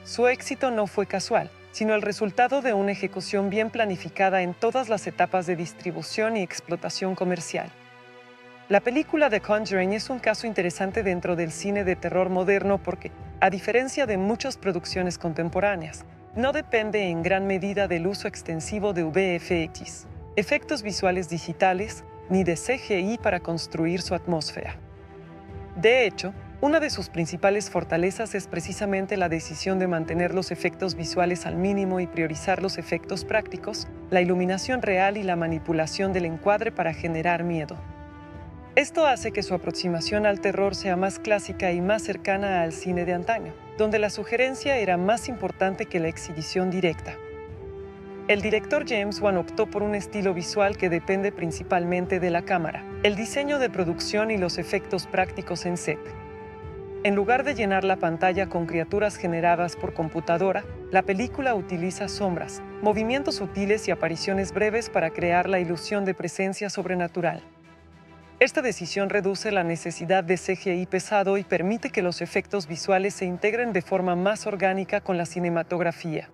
Su éxito no fue casual, sino el resultado de una ejecución bien planificada en todas las etapas de distribución y explotación comercial. La película The Conjuring es un caso interesante dentro del cine de terror moderno porque, a diferencia de muchas producciones contemporáneas, no depende en gran medida del uso extensivo de VFX, efectos visuales digitales, ni de CGI para construir su atmósfera. De hecho, una de sus principales fortalezas es precisamente la decisión de mantener los efectos visuales al mínimo y priorizar los efectos prácticos, la iluminación real y la manipulación del encuadre para generar miedo. Esto hace que su aproximación al terror sea más clásica y más cercana al cine de antaño, donde la sugerencia era más importante que la exhibición directa. El director James Wan optó por un estilo visual que depende principalmente de la cámara, el diseño de producción y los efectos prácticos en set. En lugar de llenar la pantalla con criaturas generadas por computadora, la película utiliza sombras, movimientos sutiles y apariciones breves para crear la ilusión de presencia sobrenatural. Esta decisión reduce la necesidad de CGI pesado y permite que los efectos visuales se integren de forma más orgánica con la cinematografía.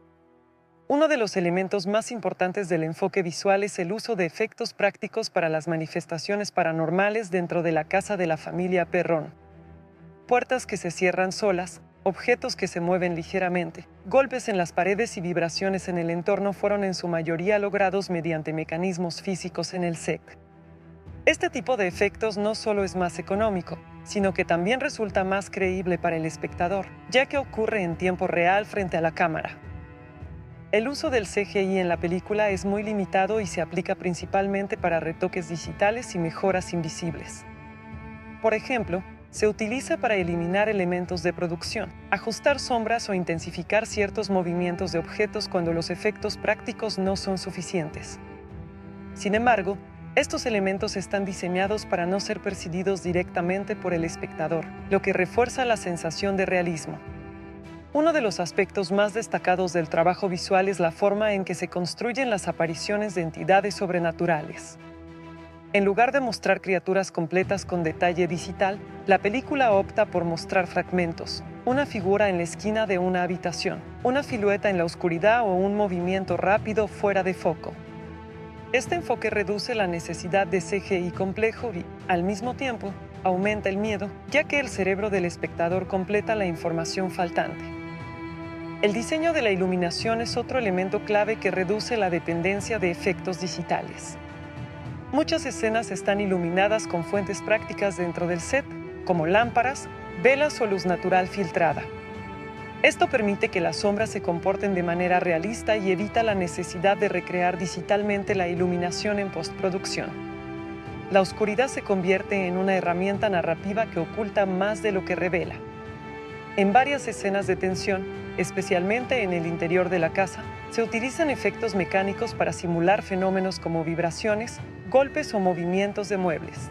Uno de los elementos más importantes del enfoque visual es el uso de efectos prácticos para las manifestaciones paranormales dentro de la casa de la familia Perron. Puertas que se cierran solas, objetos que se mueven ligeramente, golpes en las paredes y vibraciones en el entorno fueron en su mayoría logrados mediante mecanismos físicos en el set. Este tipo de efectos no solo es más económico, sino que también resulta más creíble para el espectador, ya que ocurre en tiempo real frente a la cámara. El uso del CGI en la película es muy limitado y se aplica principalmente para retoques digitales y mejoras invisibles. Por ejemplo, se utiliza para eliminar elementos de producción, ajustar sombras o intensificar ciertos movimientos de objetos cuando los efectos prácticos no son suficientes. Sin embargo, estos elementos están diseñados para no ser percibidos directamente por el espectador, lo que refuerza la sensación de realismo. Uno de los aspectos más destacados del trabajo visual es la forma en que se construyen las apariciones de entidades sobrenaturales. En lugar de mostrar criaturas completas con detalle digital, la película opta por mostrar fragmentos, una figura en la esquina de una habitación, una silueta en la oscuridad o un movimiento rápido fuera de foco. Este enfoque reduce la necesidad de CGI complejo y, al mismo tiempo, aumenta el miedo, ya que el cerebro del espectador completa la información faltante. El diseño de la iluminación es otro elemento clave que reduce la dependencia de efectos digitales. Muchas escenas están iluminadas con fuentes prácticas dentro del set, como lámparas, velas o luz natural filtrada. Esto permite que las sombras se comporten de manera realista y evita la necesidad de recrear digitalmente la iluminación en postproducción. La oscuridad se convierte en una herramienta narrativa que oculta más de lo que revela. En varias escenas de tensión, especialmente en el interior de la casa, se utilizan efectos mecánicos para simular fenómenos como vibraciones, golpes o movimientos de muebles.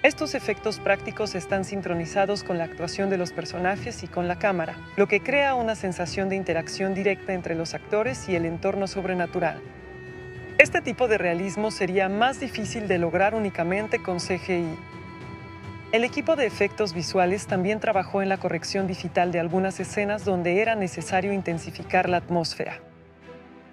Estos efectos prácticos están sincronizados con la actuación de los personajes y con la cámara, lo que crea una sensación de interacción directa entre los actores y el entorno sobrenatural. Este tipo de realismo sería más difícil de lograr únicamente con CGI. El equipo de efectos visuales también trabajó en la corrección digital de algunas escenas donde era necesario intensificar la atmósfera.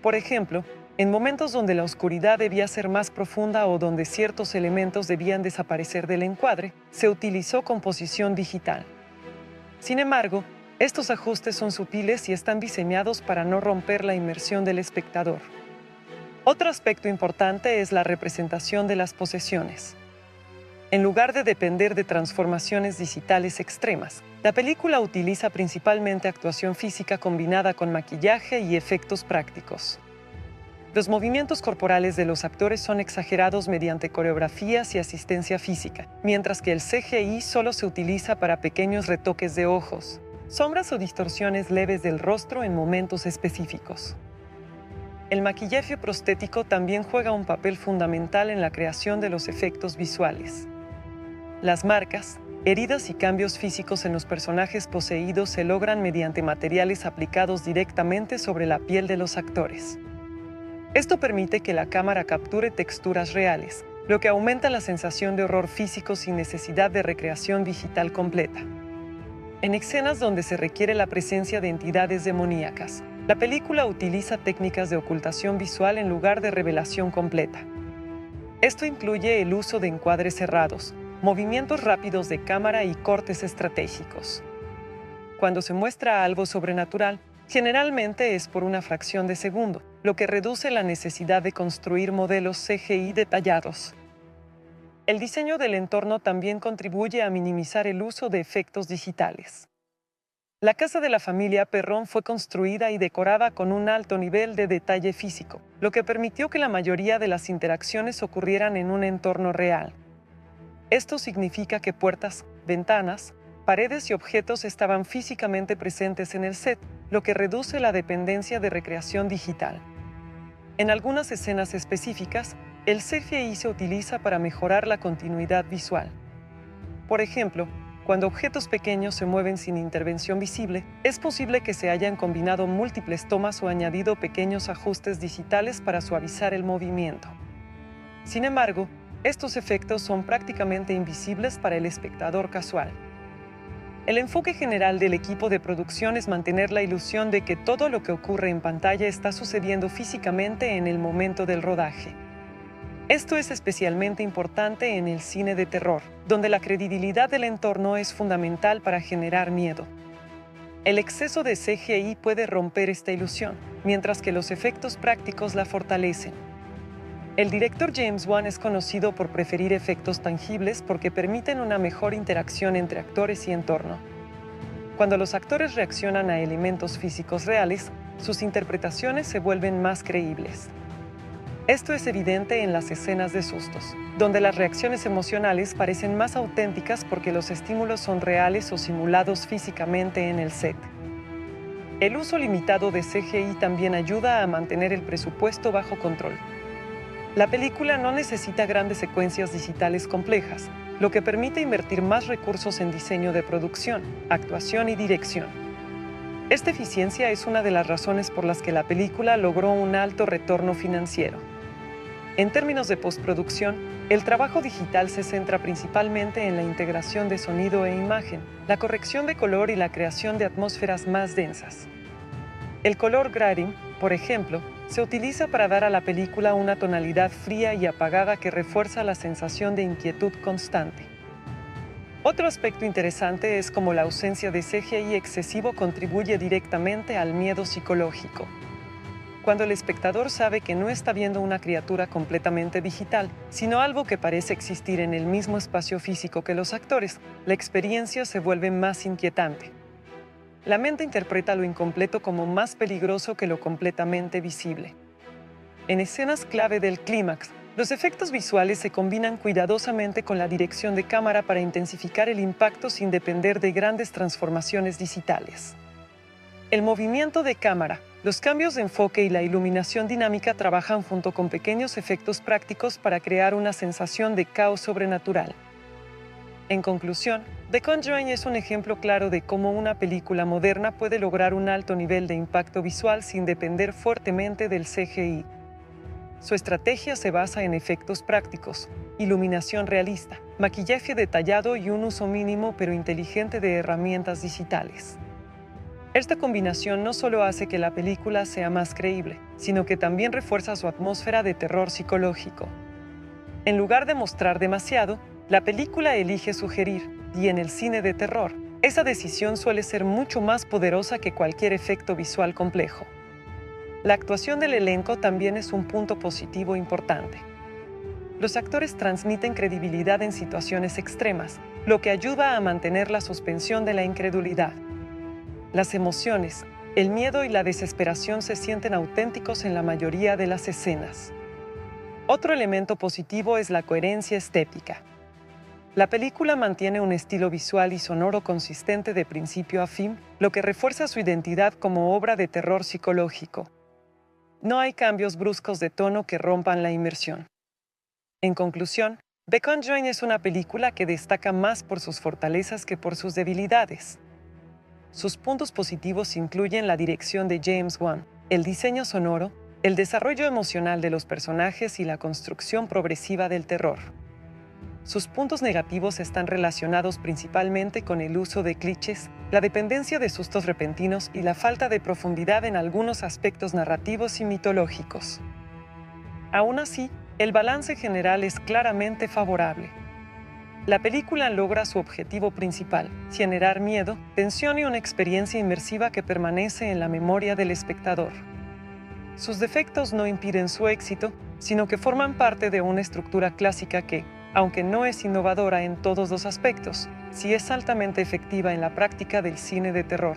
Por ejemplo, en momentos donde la oscuridad debía ser más profunda o donde ciertos elementos debían desaparecer del encuadre, se utilizó composición digital. Sin embargo, estos ajustes son sutiles y están diseñados para no romper la inmersión del espectador. Otro aspecto importante es la representación de las posesiones. En lugar de depender de transformaciones digitales extremas, la película utiliza principalmente actuación física combinada con maquillaje y efectos prácticos. Los movimientos corporales de los actores son exagerados mediante coreografías y asistencia física, mientras que el CGI solo se utiliza para pequeños retoques de ojos, sombras o distorsiones leves del rostro en momentos específicos. El maquillaje prostético también juega un papel fundamental en la creación de los efectos visuales. Las marcas, heridas y cambios físicos en los personajes poseídos se logran mediante materiales aplicados directamente sobre la piel de los actores. Esto permite que la cámara capture texturas reales, lo que aumenta la sensación de horror físico sin necesidad de recreación digital completa. En escenas donde se requiere la presencia de entidades demoníacas, la película utiliza técnicas de ocultación visual en lugar de revelación completa. Esto incluye el uso de encuadres cerrados, movimientos rápidos de cámara y cortes estratégicos. Cuando se muestra algo sobrenatural, generalmente es por una fracción de segundo, lo que reduce la necesidad de construir modelos CGI detallados. El diseño del entorno también contribuye a minimizar el uso de efectos digitales. La casa de la familia Perron fue construida y decorada con un alto nivel de detalle físico, lo que permitió que la mayoría de las interacciones ocurrieran en un entorno real. Esto significa que puertas, ventanas, paredes y objetos estaban físicamente presentes en el set, lo que reduce la dependencia de recreación digital. En algunas escenas específicas, el CGI se utiliza para mejorar la continuidad visual. Por ejemplo, cuando objetos pequeños se mueven sin intervención visible, es posible que se hayan combinado múltiples tomas o añadido pequeños ajustes digitales para suavizar el movimiento. Sin embargo, estos efectos son prácticamente invisibles para el espectador casual. El enfoque general del equipo de producción es mantener la ilusión de que todo lo que ocurre en pantalla está sucediendo físicamente en el momento del rodaje. Esto es especialmente importante en el cine de terror, donde la credibilidad del entorno es fundamental para generar miedo. El exceso de CGI puede romper esta ilusión, mientras que los efectos prácticos la fortalecen. El director James Wan es conocido por preferir efectos tangibles porque permiten una mejor interacción entre actores y entorno. Cuando los actores reaccionan a elementos físicos reales, sus interpretaciones se vuelven más creíbles. Esto es evidente en las escenas de sustos, donde las reacciones emocionales parecen más auténticas porque los estímulos son reales o simulados físicamente en el set. El uso limitado de CGI también ayuda a mantener el presupuesto bajo control. La película no necesita grandes secuencias digitales complejas, lo que permite invertir más recursos en diseño de producción, actuación y dirección. Esta eficiencia es una de las razones por las que la película logró un alto retorno financiero. En términos de postproducción, el trabajo digital se centra principalmente en la integración de sonido e imagen, la corrección de color y la creación de atmósferas más densas. El color grading, por ejemplo, se utiliza para dar a la película una tonalidad fría y apagada que refuerza la sensación de inquietud constante. Otro aspecto interesante es cómo la ausencia de CGI excesivo contribuye directamente al miedo psicológico. Cuando el espectador sabe que no está viendo una criatura completamente digital, sino algo que parece existir en el mismo espacio físico que los actores, la experiencia se vuelve más inquietante. La mente interpreta lo incompleto como más peligroso que lo completamente visible. En escenas clave del clímax, los efectos visuales se combinan cuidadosamente con la dirección de cámara para intensificar el impacto sin depender de grandes transformaciones digitales. El movimiento de cámara, los cambios de enfoque y la iluminación dinámica trabajan junto con pequeños efectos prácticos para crear una sensación de caos sobrenatural. En conclusión, The Conjuring es un ejemplo claro de cómo una película moderna puede lograr un alto nivel de impacto visual sin depender fuertemente del CGI. Su estrategia se basa en efectos prácticos, iluminación realista, maquillaje detallado y un uso mínimo pero inteligente de herramientas digitales. Esta combinación no solo hace que la película sea más creíble, sino que también refuerza su atmósfera de terror psicológico. En lugar de mostrar demasiado, la película elige sugerir, y en el cine de terror, esa decisión suele ser mucho más poderosa que cualquier efecto visual complejo. La actuación del elenco también es un punto positivo importante. Los actores transmiten credibilidad en situaciones extremas, lo que ayuda a mantener la suspensión de la incredulidad. Las emociones, el miedo y la desesperación se sienten auténticos en la mayoría de las escenas. Otro elemento positivo es la coherencia estética. La película mantiene un estilo visual y sonoro consistente de principio a fin, lo que refuerza su identidad como obra de terror psicológico. No hay cambios bruscos de tono que rompan la inmersión. En conclusión, The Conjuring es una película que destaca más por sus fortalezas que por sus debilidades. Sus puntos positivos incluyen la dirección de James Wan, el diseño sonoro, el desarrollo emocional de los personajes y la construcción progresiva del terror. Sus puntos negativos están relacionados principalmente con el uso de clichés, la dependencia de sustos repentinos y la falta de profundidad en algunos aspectos narrativos y mitológicos. Aún así, el balance general es claramente favorable. La película logra su objetivo principal, generar miedo, tensión y una experiencia inmersiva que permanece en la memoria del espectador. Sus defectos no impiden su éxito, sino que forman parte de una estructura clásica que, aunque no es innovadora en todos los aspectos, sí es altamente efectiva en la práctica del cine de terror.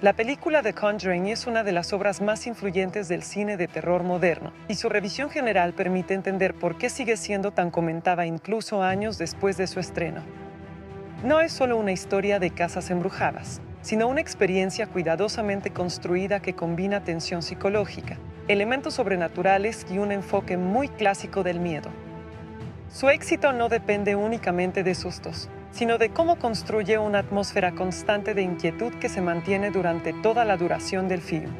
La película The Conjuring es una de las obras más influyentes del cine de terror moderno, y su revisión general permite entender por qué sigue siendo tan comentada incluso años después de su estreno. No es solo una historia de casas embrujadas, sino una experiencia cuidadosamente construida que combina tensión psicológica, elementos sobrenaturales y un enfoque muy clásico del miedo. Su éxito no depende únicamente de sustos, sino de cómo construye una atmósfera constante de inquietud que se mantiene durante toda la duración del film.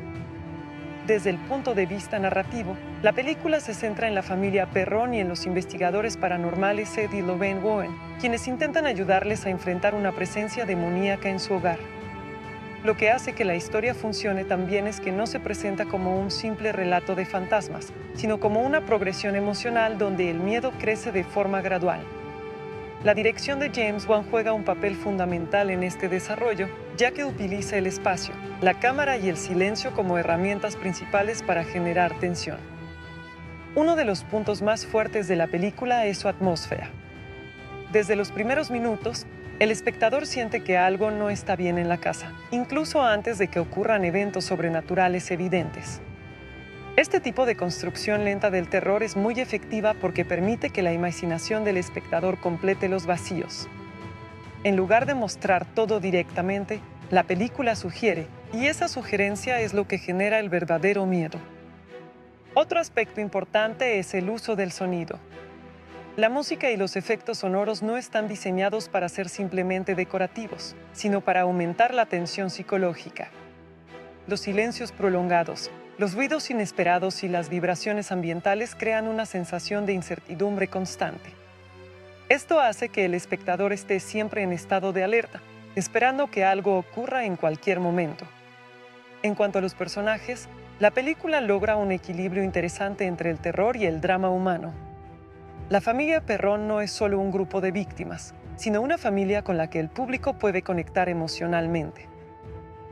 Desde el punto de vista narrativo, la película se centra en la familia Perron y en los investigadores paranormales Ed y Lorraine Warren, quienes intentan ayudarles a enfrentar una presencia demoníaca en su hogar. Lo que hace que la historia funcione también es que no se presenta como un simple relato de fantasmas, sino como una progresión emocional donde el miedo crece de forma gradual. La dirección de James Wan juega un papel fundamental en este desarrollo, ya que utiliza el espacio, la cámara y el silencio como herramientas principales para generar tensión. Uno de los puntos más fuertes de la película es su atmósfera. Desde los primeros minutos, el espectador siente que algo no está bien en la casa, incluso antes de que ocurran eventos sobrenaturales evidentes. Este tipo de construcción lenta del terror es muy efectiva porque permite que la imaginación del espectador complete los vacíos. En lugar de mostrar todo directamente, la película sugiere, y esa sugerencia es lo que genera el verdadero miedo. Otro aspecto importante es el uso del sonido. La música y los efectos sonoros no están diseñados para ser simplemente decorativos, sino para aumentar la tensión psicológica. Los silencios prolongados, los ruidos inesperados y las vibraciones ambientales crean una sensación de incertidumbre constante. Esto hace que el espectador esté siempre en estado de alerta, esperando que algo ocurra en cualquier momento. En cuanto a los personajes, la película logra un equilibrio interesante entre el terror y el drama humano. La familia Perron no es solo un grupo de víctimas, sino una familia con la que el público puede conectar emocionalmente.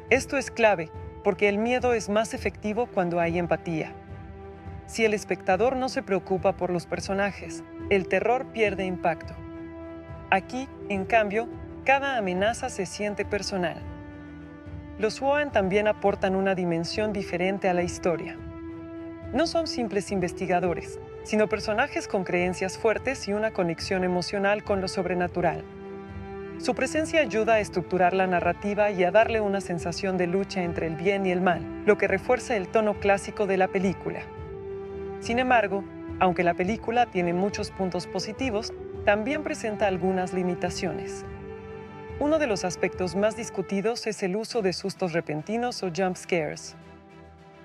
Esto es clave, porque el miedo es más efectivo cuando hay empatía. Si el espectador no se preocupa por los personajes, el terror pierde impacto. Aquí, en cambio, cada amenaza se siente personal. Los Warren también aportan una dimensión diferente a la historia. No son simples investigadores, sino personajes con creencias fuertes y una conexión emocional con lo sobrenatural. Su presencia ayuda a estructurar la narrativa y a darle una sensación de lucha entre el bien y el mal, lo que refuerza el tono clásico de la película. Sin embargo, aunque la película tiene muchos puntos positivos, también presenta algunas limitaciones. Uno de los aspectos más discutidos es el uso de sustos repentinos o jump scares.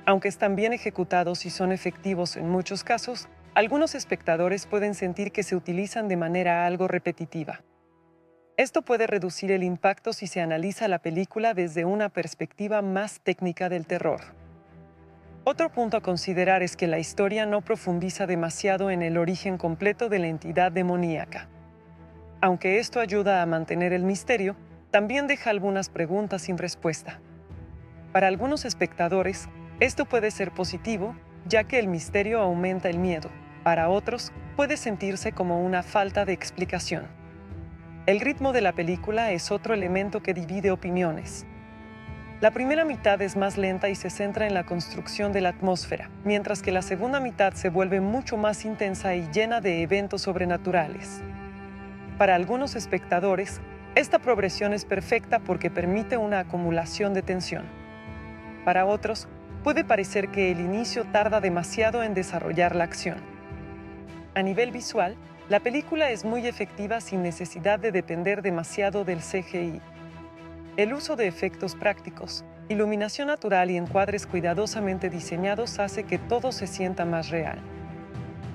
Aunque están bien ejecutados y son efectivos en muchos casos, algunos espectadores pueden sentir que se utilizan de manera algo repetitiva. Esto puede reducir el impacto si se analiza la película desde una perspectiva más técnica del terror. Otro punto a considerar es que la historia no profundiza demasiado en el origen completo de la entidad demoníaca. Aunque esto ayuda a mantener el misterio, también deja algunas preguntas sin respuesta. Para algunos espectadores, esto puede ser positivo, ya que el misterio aumenta el miedo. Para otros, puede sentirse como una falta de explicación. El ritmo de la película es otro elemento que divide opiniones. La primera mitad es más lenta y se centra en la construcción de la atmósfera, mientras que la segunda mitad se vuelve mucho más intensa y llena de eventos sobrenaturales. Para algunos espectadores, esta progresión es perfecta porque permite una acumulación de tensión. Para otros, puede parecer que el inicio tarda demasiado en desarrollar la acción. A nivel visual, la película es muy efectiva sin necesidad de depender demasiado del CGI. El uso de efectos prácticos, iluminación natural y encuadres cuidadosamente diseñados hace que todo se sienta más real.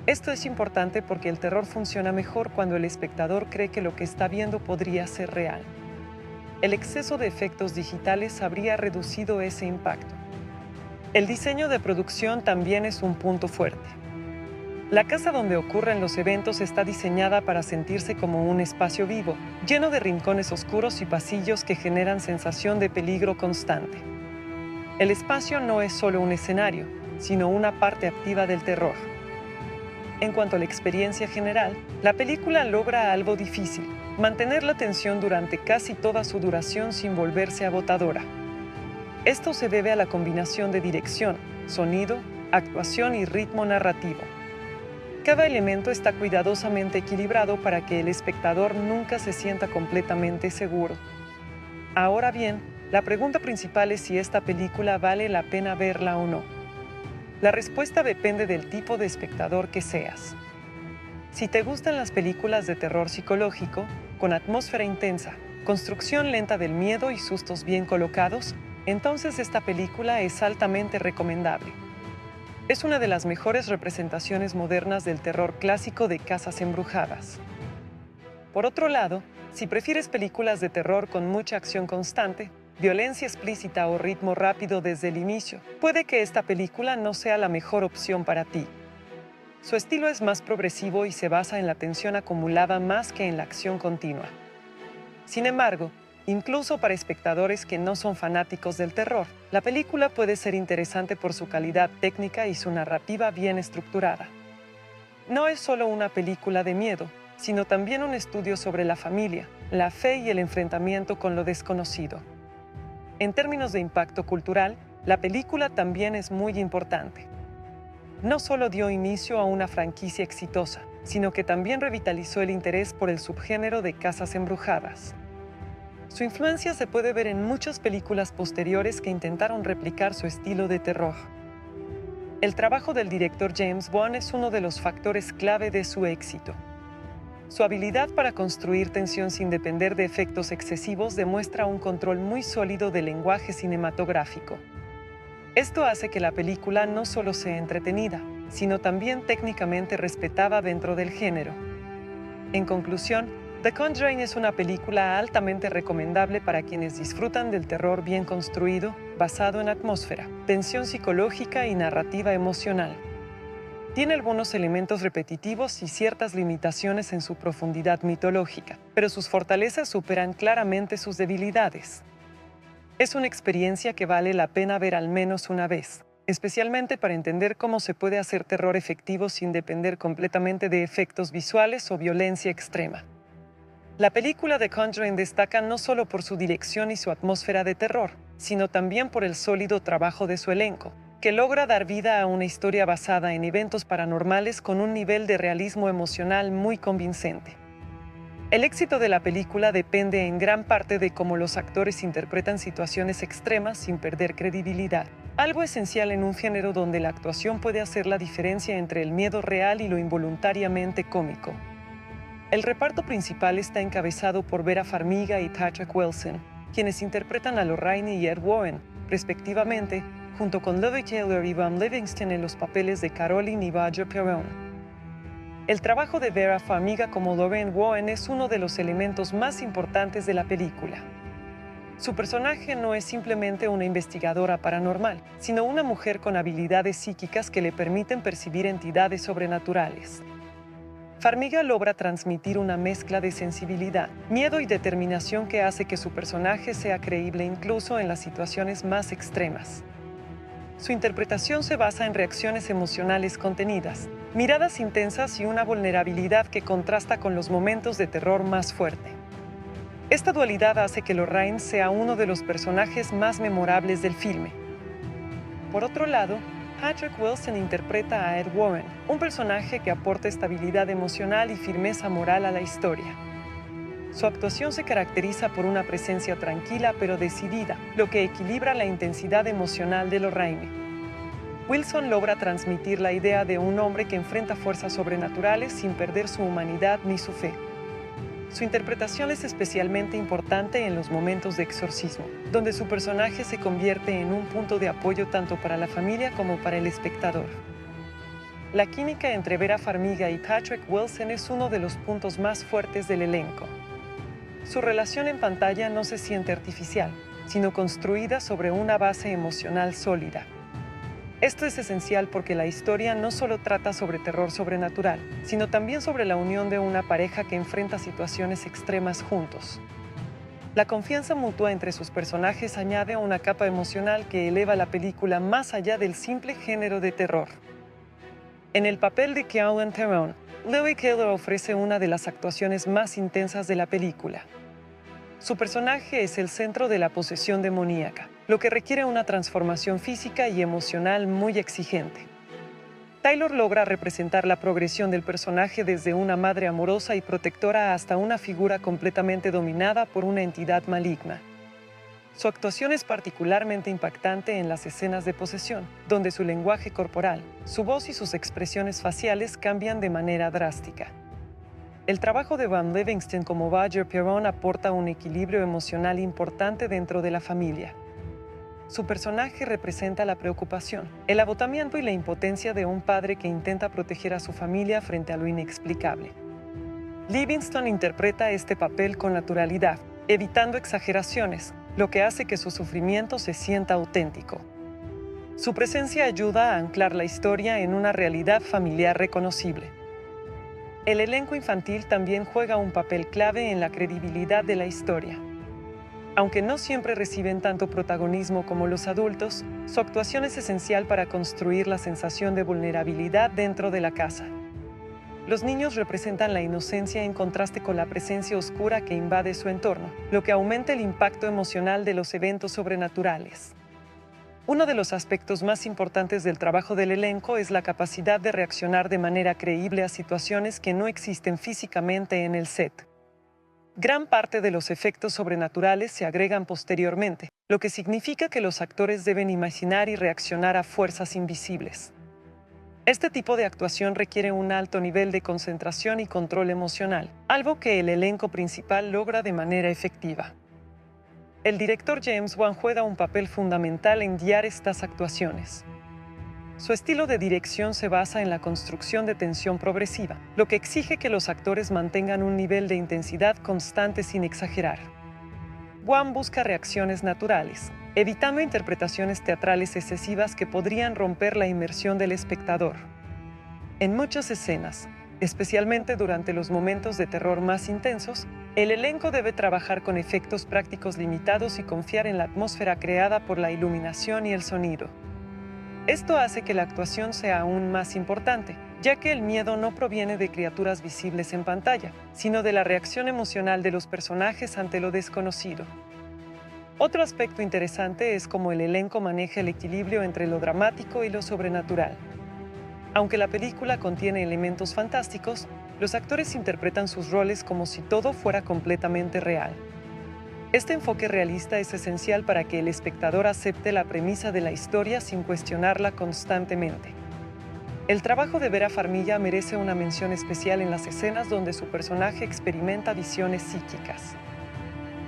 Esto es importante porque el terror funciona mejor cuando el espectador cree que lo que está viendo podría ser real. El exceso de efectos digitales habría reducido ese impacto. El diseño de producción también es un punto fuerte. La casa donde ocurren los eventos está diseñada para sentirse como un espacio vivo, lleno de rincones oscuros y pasillos que generan sensación de peligro constante. El espacio no es solo un escenario, sino una parte activa del terror. En cuanto a la experiencia general, la película logra algo difícil: mantener la tensión durante casi toda su duración sin volverse agotadora. Esto se debe a la combinación de dirección, sonido, actuación y ritmo narrativo. Cada elemento está cuidadosamente equilibrado para que el espectador nunca se sienta completamente seguro. Ahora bien, la pregunta principal es si esta película vale la pena verla o no. La respuesta depende del tipo de espectador que seas. Si te gustan las películas de terror psicológico, con atmósfera intensa, construcción lenta del miedo y sustos bien colocados, entonces esta película es altamente recomendable. Es una de las mejores representaciones modernas del terror clásico de casas embrujadas. Por otro lado, si prefieres películas de terror con mucha acción constante, violencia explícita o ritmo rápido desde el inicio, puede que esta película no sea la mejor opción para ti. Su estilo es más progresivo y se basa en la tensión acumulada más que en la acción continua. Sin embargo, incluso para espectadores que no son fanáticos del terror, la película puede ser interesante por su calidad técnica y su narrativa bien estructurada. No es solo una película de miedo, sino también un estudio sobre la familia, la fe y el enfrentamiento con lo desconocido. En términos de impacto cultural, la película también es muy importante. No solo dio inicio a una franquicia exitosa, sino que también revitalizó el interés por el subgénero de casas embrujadas. Su influencia se puede ver en muchas películas posteriores que intentaron replicar su estilo de terror. El trabajo del director James Wan es uno de los factores clave de su éxito. Su habilidad para construir tensión sin depender de efectos excesivos demuestra un control muy sólido del lenguaje cinematográfico. Esto hace que la película no solo sea entretenida, sino también técnicamente respetada dentro del género. En conclusión, The Conjuring es una película altamente recomendable para quienes disfrutan del terror bien construido, basado en atmósfera, tensión psicológica y narrativa emocional. Tiene algunos elementos repetitivos y ciertas limitaciones en su profundidad mitológica, pero sus fortalezas superan claramente sus debilidades. Es una experiencia que vale la pena ver al menos una vez, especialmente para entender cómo se puede hacer terror efectivo sin depender completamente de efectos visuales o violencia extrema. La película The Conjuring destaca no solo por su dirección y su atmósfera de terror, sino también por el sólido trabajo de su elenco, que logra dar vida a una historia basada en eventos paranormales con un nivel de realismo emocional muy convincente. El éxito de la película depende en gran parte de cómo los actores interpretan situaciones extremas sin perder credibilidad, algo esencial en un género donde la actuación puede hacer la diferencia entre el miedo real y lo involuntariamente cómico. El reparto principal está encabezado por Vera Farmiga y Patrick Wilson, quienes interpretan a Lorraine y Ed Warren, respectivamente, junto con Lovie Taylor y Van Livingston en los papeles de Caroline y Roger Perron. El trabajo de Vera Farmiga como Lorraine Warren es uno de los elementos más importantes de la película. Su personaje no es simplemente una investigadora paranormal, sino una mujer con habilidades psíquicas que le permiten percibir entidades sobrenaturales. Farmiga logra transmitir una mezcla de sensibilidad, miedo y determinación que hace que su personaje sea creíble incluso en las situaciones más extremas. Su interpretación se basa en reacciones emocionales contenidas, miradas intensas y una vulnerabilidad que contrasta con los momentos de terror más fuerte. Esta dualidad hace que Lorraine sea uno de los personajes más memorables del filme. Por otro lado, Patrick Wilson interpreta a Ed Warren, un personaje que aporta estabilidad emocional y firmeza moral a la historia. Su actuación se caracteriza por una presencia tranquila pero decidida, lo que equilibra la intensidad emocional de Lorraine. Wilson logra transmitir la idea de un hombre que enfrenta fuerzas sobrenaturales sin perder su humanidad ni su fe. Su interpretación es especialmente importante en los momentos de exorcismo, donde su personaje se convierte en un punto de apoyo tanto para la familia como para el espectador. La química entre Vera Farmiga y Patrick Wilson es uno de los puntos más fuertes del elenco. Su relación en pantalla no se siente artificial, sino construida sobre una base emocional sólida. Esto es esencial porque la historia no solo trata sobre terror sobrenatural, sino también sobre la unión de una pareja que enfrenta situaciones extremas juntos. La confianza mutua entre sus personajes añade una capa emocional que eleva la película más allá del simple género de terror. En el papel de Charlize Theron, Lovie Taylor ofrece una de las actuaciones más intensas de la película. Su personaje es el centro de la posesión demoníaca, lo que requiere una transformación física y emocional muy exigente. Taylor logra representar la progresión del personaje desde una madre amorosa y protectora hasta una figura completamente dominada por una entidad maligna. Su actuación es particularmente impactante en las escenas de posesión, donde su lenguaje corporal, su voz y sus expresiones faciales cambian de manera drástica. El trabajo de Van Livingston como Roger Perron aporta un equilibrio emocional importante dentro de la familia. Su personaje representa la preocupación, el agotamiento y la impotencia de un padre que intenta proteger a su familia frente a lo inexplicable. Livingston interpreta este papel con naturalidad, evitando exageraciones, lo que hace que su sufrimiento se sienta auténtico. Su presencia ayuda a anclar la historia en una realidad familiar reconocible. El elenco infantil también juega un papel clave en la credibilidad de la historia. Aunque no siempre reciben tanto protagonismo como los adultos, su actuación es esencial para construir la sensación de vulnerabilidad dentro de la casa. Los niños representan la inocencia en contraste con la presencia oscura que invade su entorno, lo que aumenta el impacto emocional de los eventos sobrenaturales. Uno de los aspectos más importantes del trabajo del elenco es la capacidad de reaccionar de manera creíble a situaciones que no existen físicamente en el set. Gran parte de los efectos sobrenaturales se agregan posteriormente, lo que significa que los actores deben imaginar y reaccionar a fuerzas invisibles. Este tipo de actuación requiere un alto nivel de concentración y control emocional, algo que el elenco principal logra de manera efectiva. El director James Wan juega un papel fundamental en guiar estas actuaciones. Su estilo de dirección se basa en la construcción de tensión progresiva, lo que exige que los actores mantengan un nivel de intensidad constante sin exagerar. Wan busca reacciones naturales, evitando interpretaciones teatrales excesivas que podrían romper la inmersión del espectador. En muchas escenas, especialmente durante los momentos de terror más intensos, el elenco debe trabajar con efectos prácticos limitados y confiar en la atmósfera creada por la iluminación y el sonido. Esto hace que la actuación sea aún más importante, ya que el miedo no proviene de criaturas visibles en pantalla, sino de la reacción emocional de los personajes ante lo desconocido. Otro aspecto interesante es cómo el elenco maneja el equilibrio entre lo dramático y lo sobrenatural. Aunque la película contiene elementos fantásticos, los actores interpretan sus roles como si todo fuera completamente real. Este enfoque realista es esencial para que el espectador acepte la premisa de la historia sin cuestionarla constantemente. El trabajo de Vera Farmiga merece una mención especial en las escenas donde su personaje experimenta visiones psíquicas.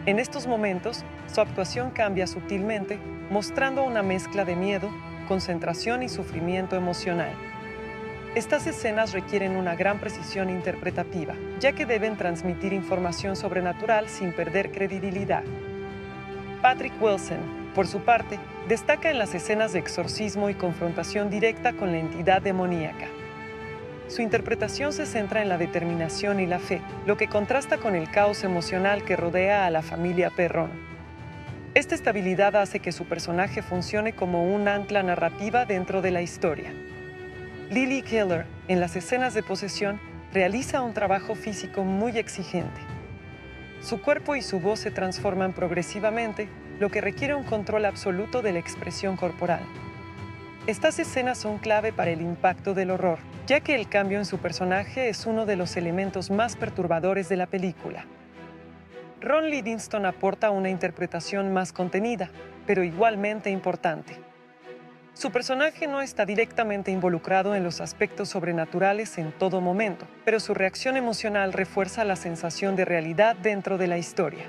En estos momentos, su actuación cambia sutilmente, mostrando una mezcla de miedo, concentración y sufrimiento emocional. Estas escenas requieren una gran precisión interpretativa, ya que deben transmitir información sobrenatural sin perder credibilidad. Patrick Wilson, por su parte, destaca en las escenas de exorcismo y confrontación directa con la entidad demoníaca. Su interpretación se centra en la determinación y la fe, lo que contrasta con el caos emocional que rodea a la familia Perron. Esta estabilidad hace que su personaje funcione como un ancla narrativa dentro de la historia. Lily Keller, en las escenas de posesión, realiza un trabajo físico muy exigente. Su cuerpo y su voz se transforman progresivamente, lo que requiere un control absoluto de la expresión corporal. Estas escenas son clave para el impacto del horror, ya que el cambio en su personaje es uno de los elementos más perturbadores de la película. Ron Livingston aporta una interpretación más contenida, pero igualmente importante. Su personaje no está directamente involucrado en los aspectos sobrenaturales en todo momento, pero su reacción emocional refuerza la sensación de realidad dentro de la historia.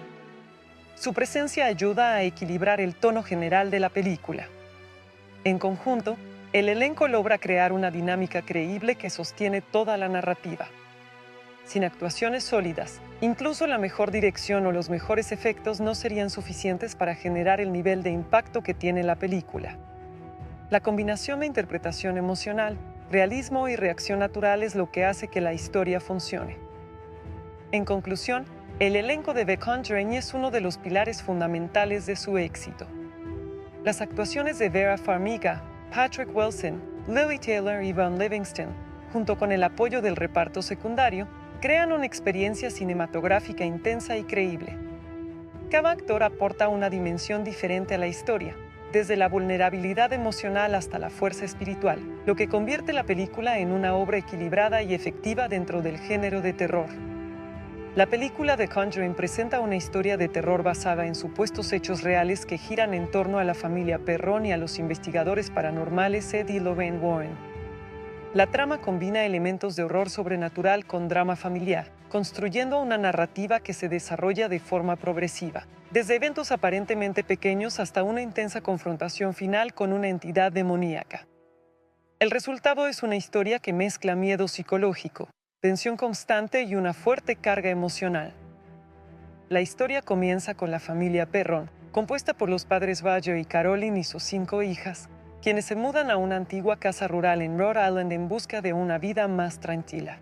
Su presencia ayuda a equilibrar el tono general de la película. En conjunto, el elenco logra crear una dinámica creíble que sostiene toda la narrativa. Sin actuaciones sólidas, incluso la mejor dirección o los mejores efectos no serían suficientes para generar el nivel de impacto que tiene la película. La combinación de interpretación emocional, realismo y reacción natural es lo que hace que la historia funcione. En conclusión, el elenco de The Conjuring es uno de los pilares fundamentales de su éxito. Las actuaciones de Vera Farmiga, Patrick Wilson, Lily Taylor y Van Livingston, junto con el apoyo del reparto secundario, crean una experiencia cinematográfica intensa y creíble. Cada actor aporta una dimensión diferente a la historia, desde la vulnerabilidad emocional hasta la fuerza espiritual, lo que convierte la película en una obra equilibrada y efectiva dentro del género de terror. La película The Conjuring presenta una historia de terror basada en supuestos hechos reales que giran en torno a la familia Perron y a los investigadores paranormales Ed y Lorraine Warren. La trama combina elementos de horror sobrenatural con drama familiar, construyendo una narrativa que se desarrolla de forma progresiva, desde eventos aparentemente pequeños hasta una intensa confrontación final con una entidad demoníaca. El resultado es una historia que mezcla miedo psicológico, tensión constante y una fuerte carga emocional. La historia comienza con la familia Perron, compuesta por los padres Baggio y Caroline y sus 5 hijas, quienes se mudan a una antigua casa rural en Rhode Island en busca de una vida más tranquila.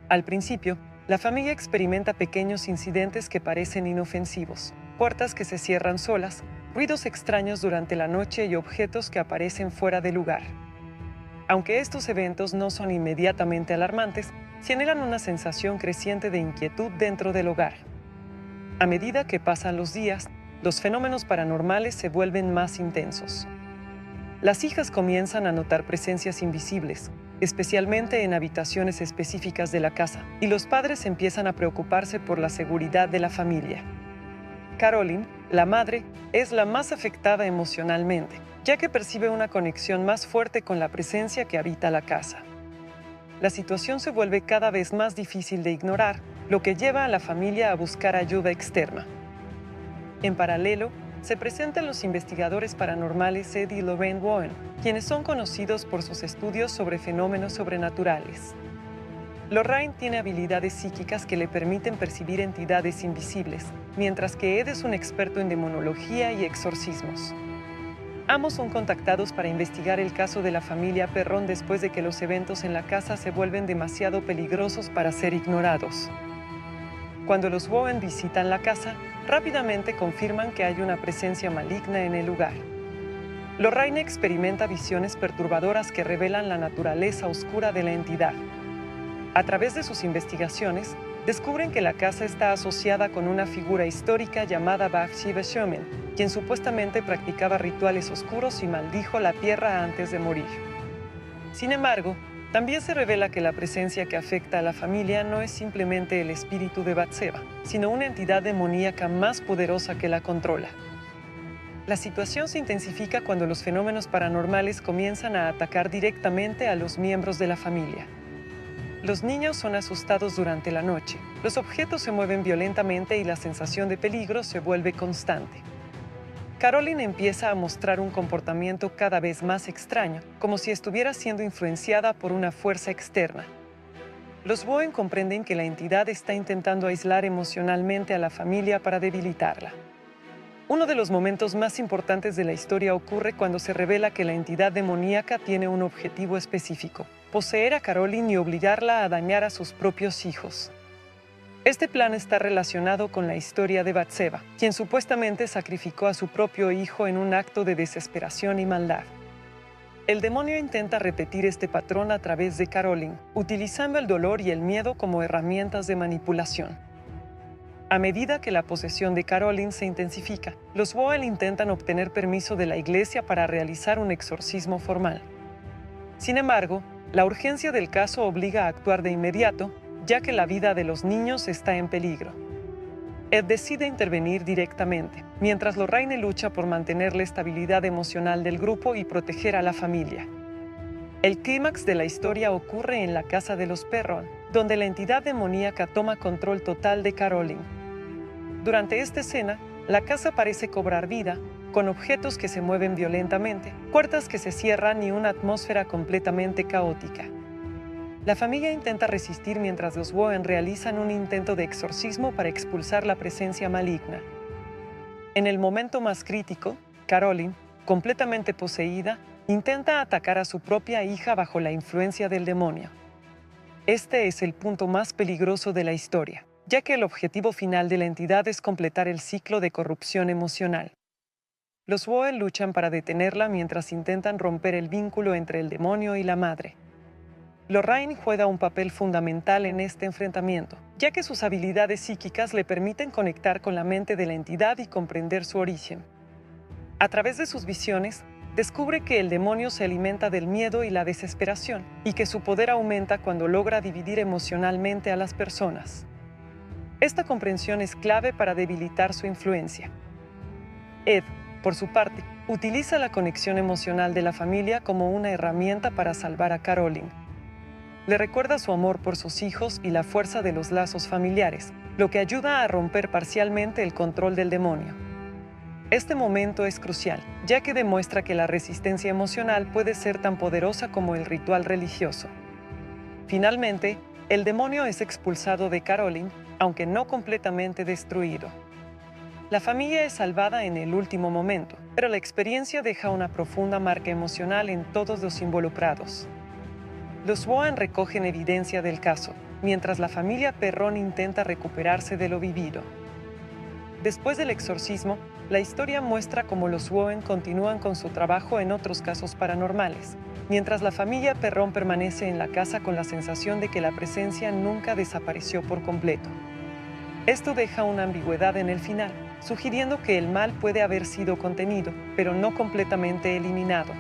Al principio, la familia experimenta pequeños incidentes que parecen inofensivos, puertas que se cierran solas, ruidos extraños durante la noche y objetos que aparecen fuera de lugar. Aunque estos eventos no son inmediatamente alarmantes, generan una sensación creciente de inquietud dentro del hogar. A medida que pasan los días, los fenómenos paranormales se vuelven más intensos. Las hijas comienzan a notar presencias invisibles, especialmente en habitaciones específicas de la casa, y los padres empiezan a preocuparse por la seguridad de la familia. Caroline, la madre, es la más afectada emocionalmente, ya que percibe una conexión más fuerte con la presencia que habita la casa. La situación se vuelve cada vez más difícil de ignorar, lo que lleva a la familia a buscar ayuda externa. En paralelo, se presentan los investigadores paranormales Ed y Lorraine Warren, quienes son conocidos por sus estudios sobre fenómenos sobrenaturales. Lorraine tiene habilidades psíquicas que le permiten percibir entidades invisibles, mientras que Ed es un experto en demonología y exorcismos. Ambos son contactados para investigar el caso de la familia Perron después de que los eventos en la casa se vuelven demasiado peligrosos para ser ignorados. Cuando los Warren visitan la casa, rápidamente confirman que hay una presencia maligna en el lugar. Lorraine experimenta visiones perturbadoras que revelan la naturaleza oscura de la entidad. A través de sus investigaciones, descubren que la casa está asociada con una figura histórica llamada Bathsheba Sherman, quien supuestamente practicaba rituales oscuros y maldijo la tierra antes de morir. Sin embargo, también se revela que la presencia que afecta a la familia no es simplemente el espíritu de Bathsheba, sino una entidad demoníaca más poderosa que la controla. La situación se intensifica cuando los fenómenos paranormales comienzan a atacar directamente a los miembros de la familia. Los niños son asustados durante la noche, los objetos se mueven violentamente y la sensación de peligro se vuelve constante. Caroline empieza a mostrar un comportamiento cada vez más extraño, como si estuviera siendo influenciada por una fuerza externa. Los Warren comprenden que la entidad está intentando aislar emocionalmente a la familia para debilitarla. Uno de los momentos más importantes de la historia ocurre cuando se revela que la entidad demoníaca tiene un objetivo específico: poseer a Caroline y obligarla a dañar a sus propios hijos. Este plan está relacionado con la historia de Bathsheba, quien supuestamente sacrificó a su propio hijo en un acto de desesperación y maldad. El demonio intenta repetir este patrón a través de Caroline, utilizando el dolor y el miedo como herramientas de manipulación. A medida que la posesión de Caroline se intensifica, los Warren intentan obtener permiso de la iglesia para realizar un exorcismo formal. Sin embargo, la urgencia del caso obliga a actuar de inmediato, ya que la vida de los niños está en peligro. Ed decide intervenir directamente, mientras Lorraine lucha por mantener la estabilidad emocional del grupo y proteger a la familia. El clímax de la historia ocurre en la casa de los Perron, donde la entidad demoníaca toma control total de Caroline. Durante esta escena, la casa parece cobrar vida, con objetos que se mueven violentamente, puertas que se cierran y una atmósfera completamente caótica. La familia intenta resistir mientras los Warren realizan un intento de exorcismo para expulsar la presencia maligna. En el momento más crítico, Caroline, completamente poseída, intenta atacar a su propia hija bajo la influencia del demonio. Este es el punto más peligroso de la historia, ya que el objetivo final de la entidad es completar el ciclo de corrupción emocional. Los Warren luchan para detenerla mientras intentan romper el vínculo entre el demonio y la madre. Lorraine juega un papel fundamental en este enfrentamiento, ya que sus habilidades psíquicas le permiten conectar con la mente de la entidad y comprender su origen. A través de sus visiones, descubre que el demonio se alimenta del miedo y la desesperación, y que su poder aumenta cuando logra dividir emocionalmente a las personas. Esta comprensión es clave para debilitar su influencia. Ed, por su parte, utiliza la conexión emocional de la familia como una herramienta para salvar a Caroline. Le recuerda su amor por sus hijos y la fuerza de los lazos familiares, lo que ayuda a romper parcialmente el control del demonio. Este momento es crucial, ya que demuestra que la resistencia emocional puede ser tan poderosa como el ritual religioso. Finalmente, el demonio es expulsado de Caroline, aunque no completamente destruido. La familia es salvada en el último momento, pero la experiencia deja una profunda marca emocional en todos los involucrados. Los Warren recogen evidencia del caso, mientras la familia Perron intenta recuperarse de lo vivido. Después del exorcismo, la historia muestra cómo los Warren continúan con su trabajo en otros casos paranormales, mientras la familia Perron permanece en la casa con la sensación de que la presencia nunca desapareció por completo. Esto deja una ambigüedad en el final, sugiriendo que el mal puede haber sido contenido, pero no completamente eliminado.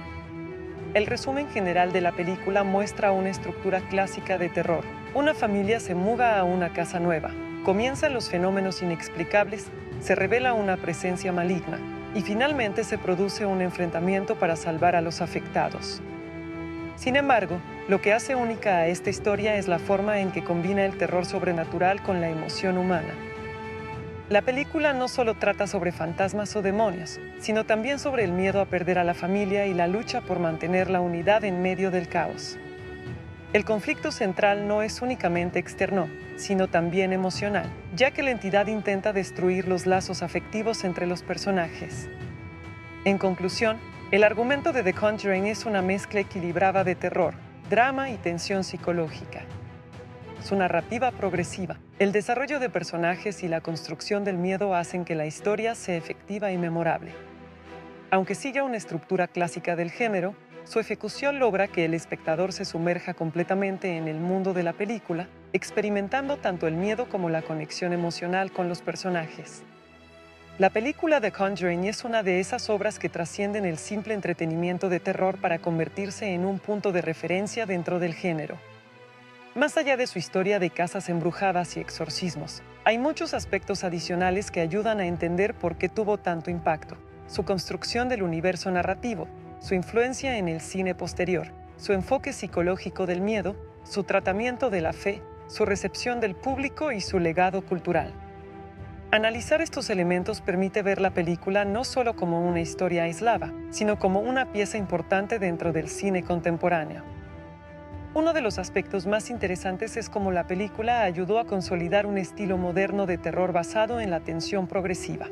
El resumen general de la película muestra una estructura clásica de terror. Una familia se muda a una casa nueva, comienzan los fenómenos inexplicables, se revela una presencia maligna y finalmente se produce un enfrentamiento para salvar a los afectados. Sin embargo, lo que hace única a esta historia es la forma en que combina el terror sobrenatural con la emoción humana. La película no solo trata sobre fantasmas o demonios, sino también sobre el miedo a perder a la familia y la lucha por mantener la unidad en medio del caos. El conflicto central no es únicamente externo, sino también emocional, ya que la entidad intenta destruir los lazos afectivos entre los personajes. En conclusión, el argumento de The Conjuring es una mezcla equilibrada de terror, drama y tensión psicológica. Su narrativa progresiva, el desarrollo de personajes y la construcción del miedo hacen que la historia sea efectiva y memorable. Aunque sigue una estructura clásica del género, su ejecución logra que el espectador se sumerja completamente en el mundo de la película, experimentando tanto el miedo como la conexión emocional con los personajes. La película The Conjuring es una de esas obras que trascienden el simple entretenimiento de terror para convertirse en un punto de referencia dentro del género. Más allá de su historia de casas embrujadas y exorcismos, hay muchos aspectos adicionales que ayudan a entender por qué tuvo tanto impacto. Su construcción del universo narrativo, su influencia en el cine posterior, su enfoque psicológico del miedo, su tratamiento de la fe, su recepción del público y su legado cultural. Analizar estos elementos permite ver la película no solo como una historia aislada, sino como una pieza importante dentro del cine contemporáneo. Uno de los aspectos más interesantes es cómo la película ayudó a consolidar un estilo moderno de terror basado en la tensión progresiva.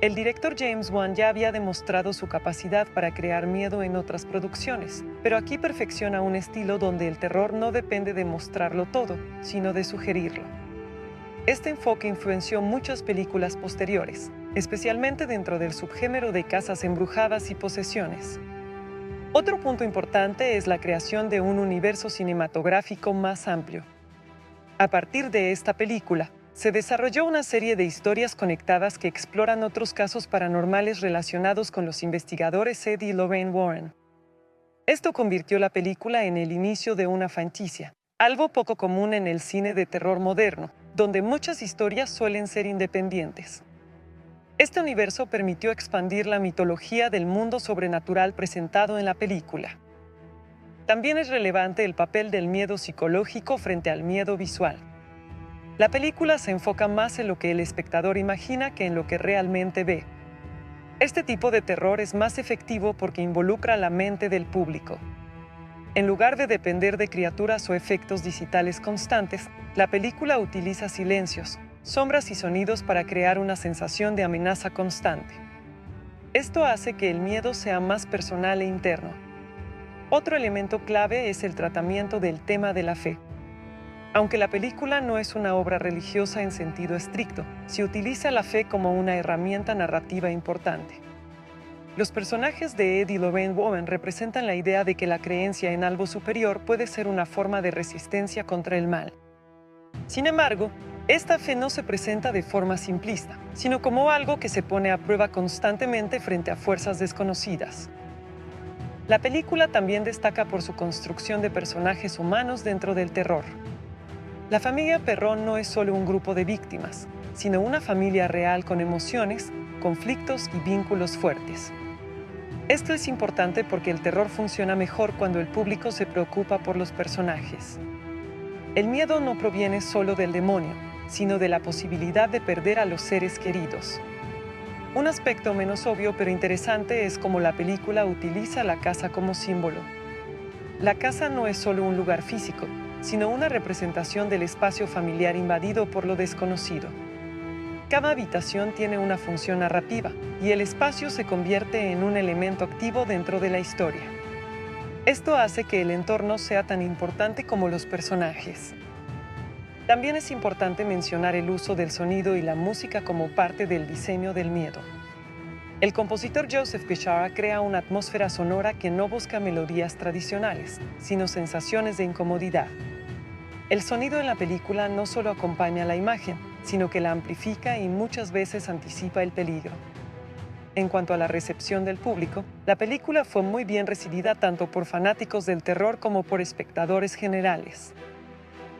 El director James Wan ya había demostrado su capacidad para crear miedo en otras producciones, pero aquí perfecciona un estilo donde el terror no depende de mostrarlo todo, sino de sugerirlo. Este enfoque influenció muchas películas posteriores, especialmente dentro del subgénero de casas embrujadas y posesiones. Otro punto importante es la creación de un universo cinematográfico más amplio. A partir de esta película, se desarrolló una serie de historias conectadas que exploran otros casos paranormales relacionados con los investigadores Ed y Lorraine Warren. Esto convirtió la película en el inicio de una franquicia, algo poco común en el cine de terror moderno, donde muchas historias suelen ser independientes. Este universo permitió expandir la mitología del mundo sobrenatural presentado en la película. También es relevante el papel del miedo psicológico frente al miedo visual. La película se enfoca más en lo que el espectador imagina que en lo que realmente ve. Este tipo de terror es más efectivo porque involucra la mente del público. En lugar de depender de criaturas o efectos digitales constantes, la película utiliza silencios, sombras y sonidos para crear una sensación de amenaza constante. Esto hace que el miedo sea más personal e interno. Otro elemento clave es el tratamiento del tema de la fe. Aunque la película no es una obra religiosa en sentido estricto, se utiliza la fe como una herramienta narrativa importante. Los personajes de Ed y Lorraine Warren representan la idea de que la creencia en algo superior puede ser una forma de resistencia contra el mal. Sin embargo, esta fe no se presenta de forma simplista, sino como algo que se pone a prueba constantemente frente a fuerzas desconocidas. La película también destaca por su construcción de personajes humanos dentro del terror. La familia Perron no es solo un grupo de víctimas, sino una familia real con emociones, conflictos y vínculos fuertes. Esto es importante porque el terror funciona mejor cuando el público se preocupa por los personajes. El miedo no proviene solo del demonio, sino de la posibilidad de perder a los seres queridos. Un aspecto menos obvio pero interesante es cómo la película utiliza la casa como símbolo. La casa no es solo un lugar físico, sino una representación del espacio familiar invadido por lo desconocido. Cada habitación tiene una función narrativa y el espacio se convierte en un elemento activo dentro de la historia. Esto hace que el entorno sea tan importante como los personajes. También es importante mencionar el uso del sonido y la música como parte del diseño del miedo. El compositor Joseph Bishara crea una atmósfera sonora que no busca melodías tradicionales, sino sensaciones de incomodidad. El sonido en la película no solo acompaña la imagen, sino que la amplifica y muchas veces anticipa el peligro. En cuanto a la recepción del público, la película fue muy bien recibida tanto por fanáticos del terror como por espectadores generales.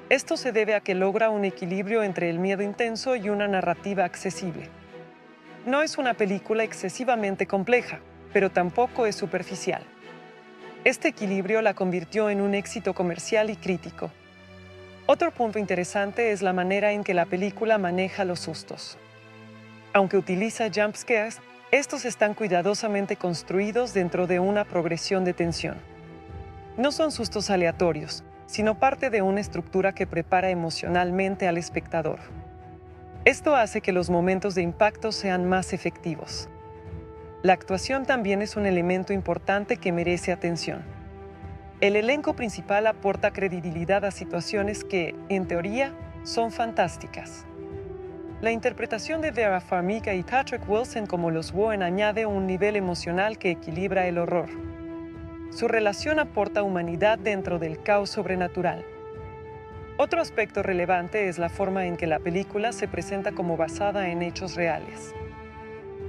Esto se debe a que logra un equilibrio entre el miedo intenso y una narrativa accesible. No es una película excesivamente compleja, pero tampoco es superficial. Este equilibrio la convirtió en un éxito comercial y crítico. Otro punto interesante es la manera en que la película maneja los sustos. Aunque utiliza jump scares, estos están cuidadosamente construidos dentro de una progresión de tensión. No son sustos aleatorios, sino parte de una estructura que prepara emocionalmente al espectador. Esto hace que los momentos de impacto sean más efectivos. La actuación también es un elemento importante que merece atención. El elenco principal aporta credibilidad a situaciones que, en teoría, son fantásticas. La interpretación de Vera Farmiga y Patrick Wilson como los Warren añade un nivel emocional que equilibra el horror. Su relación aporta humanidad dentro del caos sobrenatural. Otro aspecto relevante es la forma en que la película se presenta como basada en hechos reales.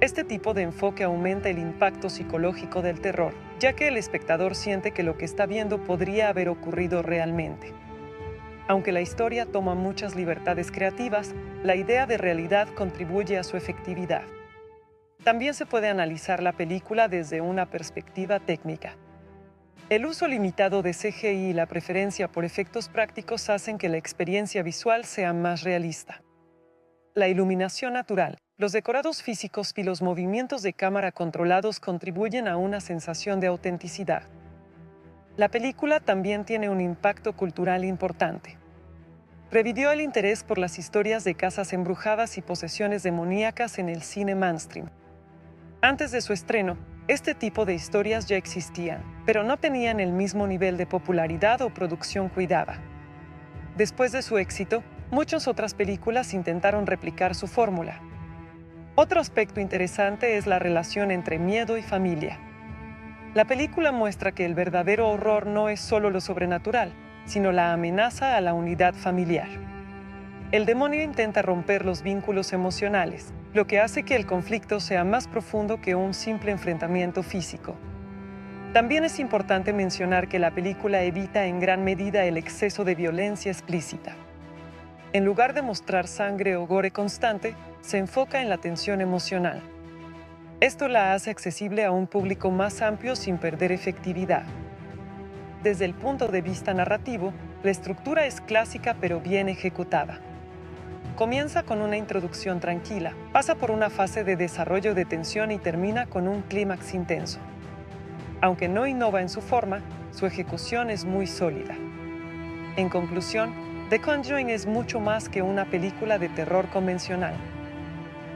Este tipo de enfoque aumenta el impacto psicológico del terror, ya que el espectador siente que lo que está viendo podría haber ocurrido realmente. Aunque la historia toma muchas libertades creativas, la idea de realidad contribuye a su efectividad. También se puede analizar la película desde una perspectiva técnica. El uso limitado de CGI y la preferencia por efectos prácticos hacen que la experiencia visual sea más realista. La iluminación natural, los decorados físicos y los movimientos de cámara controlados contribuyen a una sensación de autenticidad. La película también tiene un impacto cultural importante. Revivió el interés por las historias de casas embrujadas y posesiones demoníacas en el cine mainstream. Antes de su estreno, este tipo de historias ya existían, pero no tenían el mismo nivel de popularidad o producción cuidada. Después de su éxito, muchas otras películas intentaron replicar su fórmula. Otro aspecto interesante es la relación entre miedo y familia. La película muestra que el verdadero horror no es solo lo sobrenatural, sino la amenaza a la unidad familiar. El demonio intenta romper los vínculos emocionales, lo que hace que el conflicto sea más profundo que un simple enfrentamiento físico. También es importante mencionar que la película evita en gran medida el exceso de violencia explícita. En lugar de mostrar sangre o gore constante, se enfoca en la tensión emocional. Esto la hace accesible a un público más amplio sin perder efectividad. Desde el punto de vista narrativo, la estructura es clásica pero bien ejecutada. Comienza con una introducción tranquila, pasa por una fase de desarrollo de tensión y termina con un clímax intenso. Aunque no innova en su forma, su ejecución es muy sólida. En conclusión, The Conjuring es mucho más que una película de terror convencional.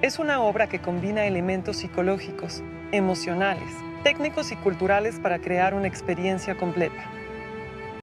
Es una obra que combina elementos psicológicos, emocionales, técnicos y culturales para crear una experiencia completa.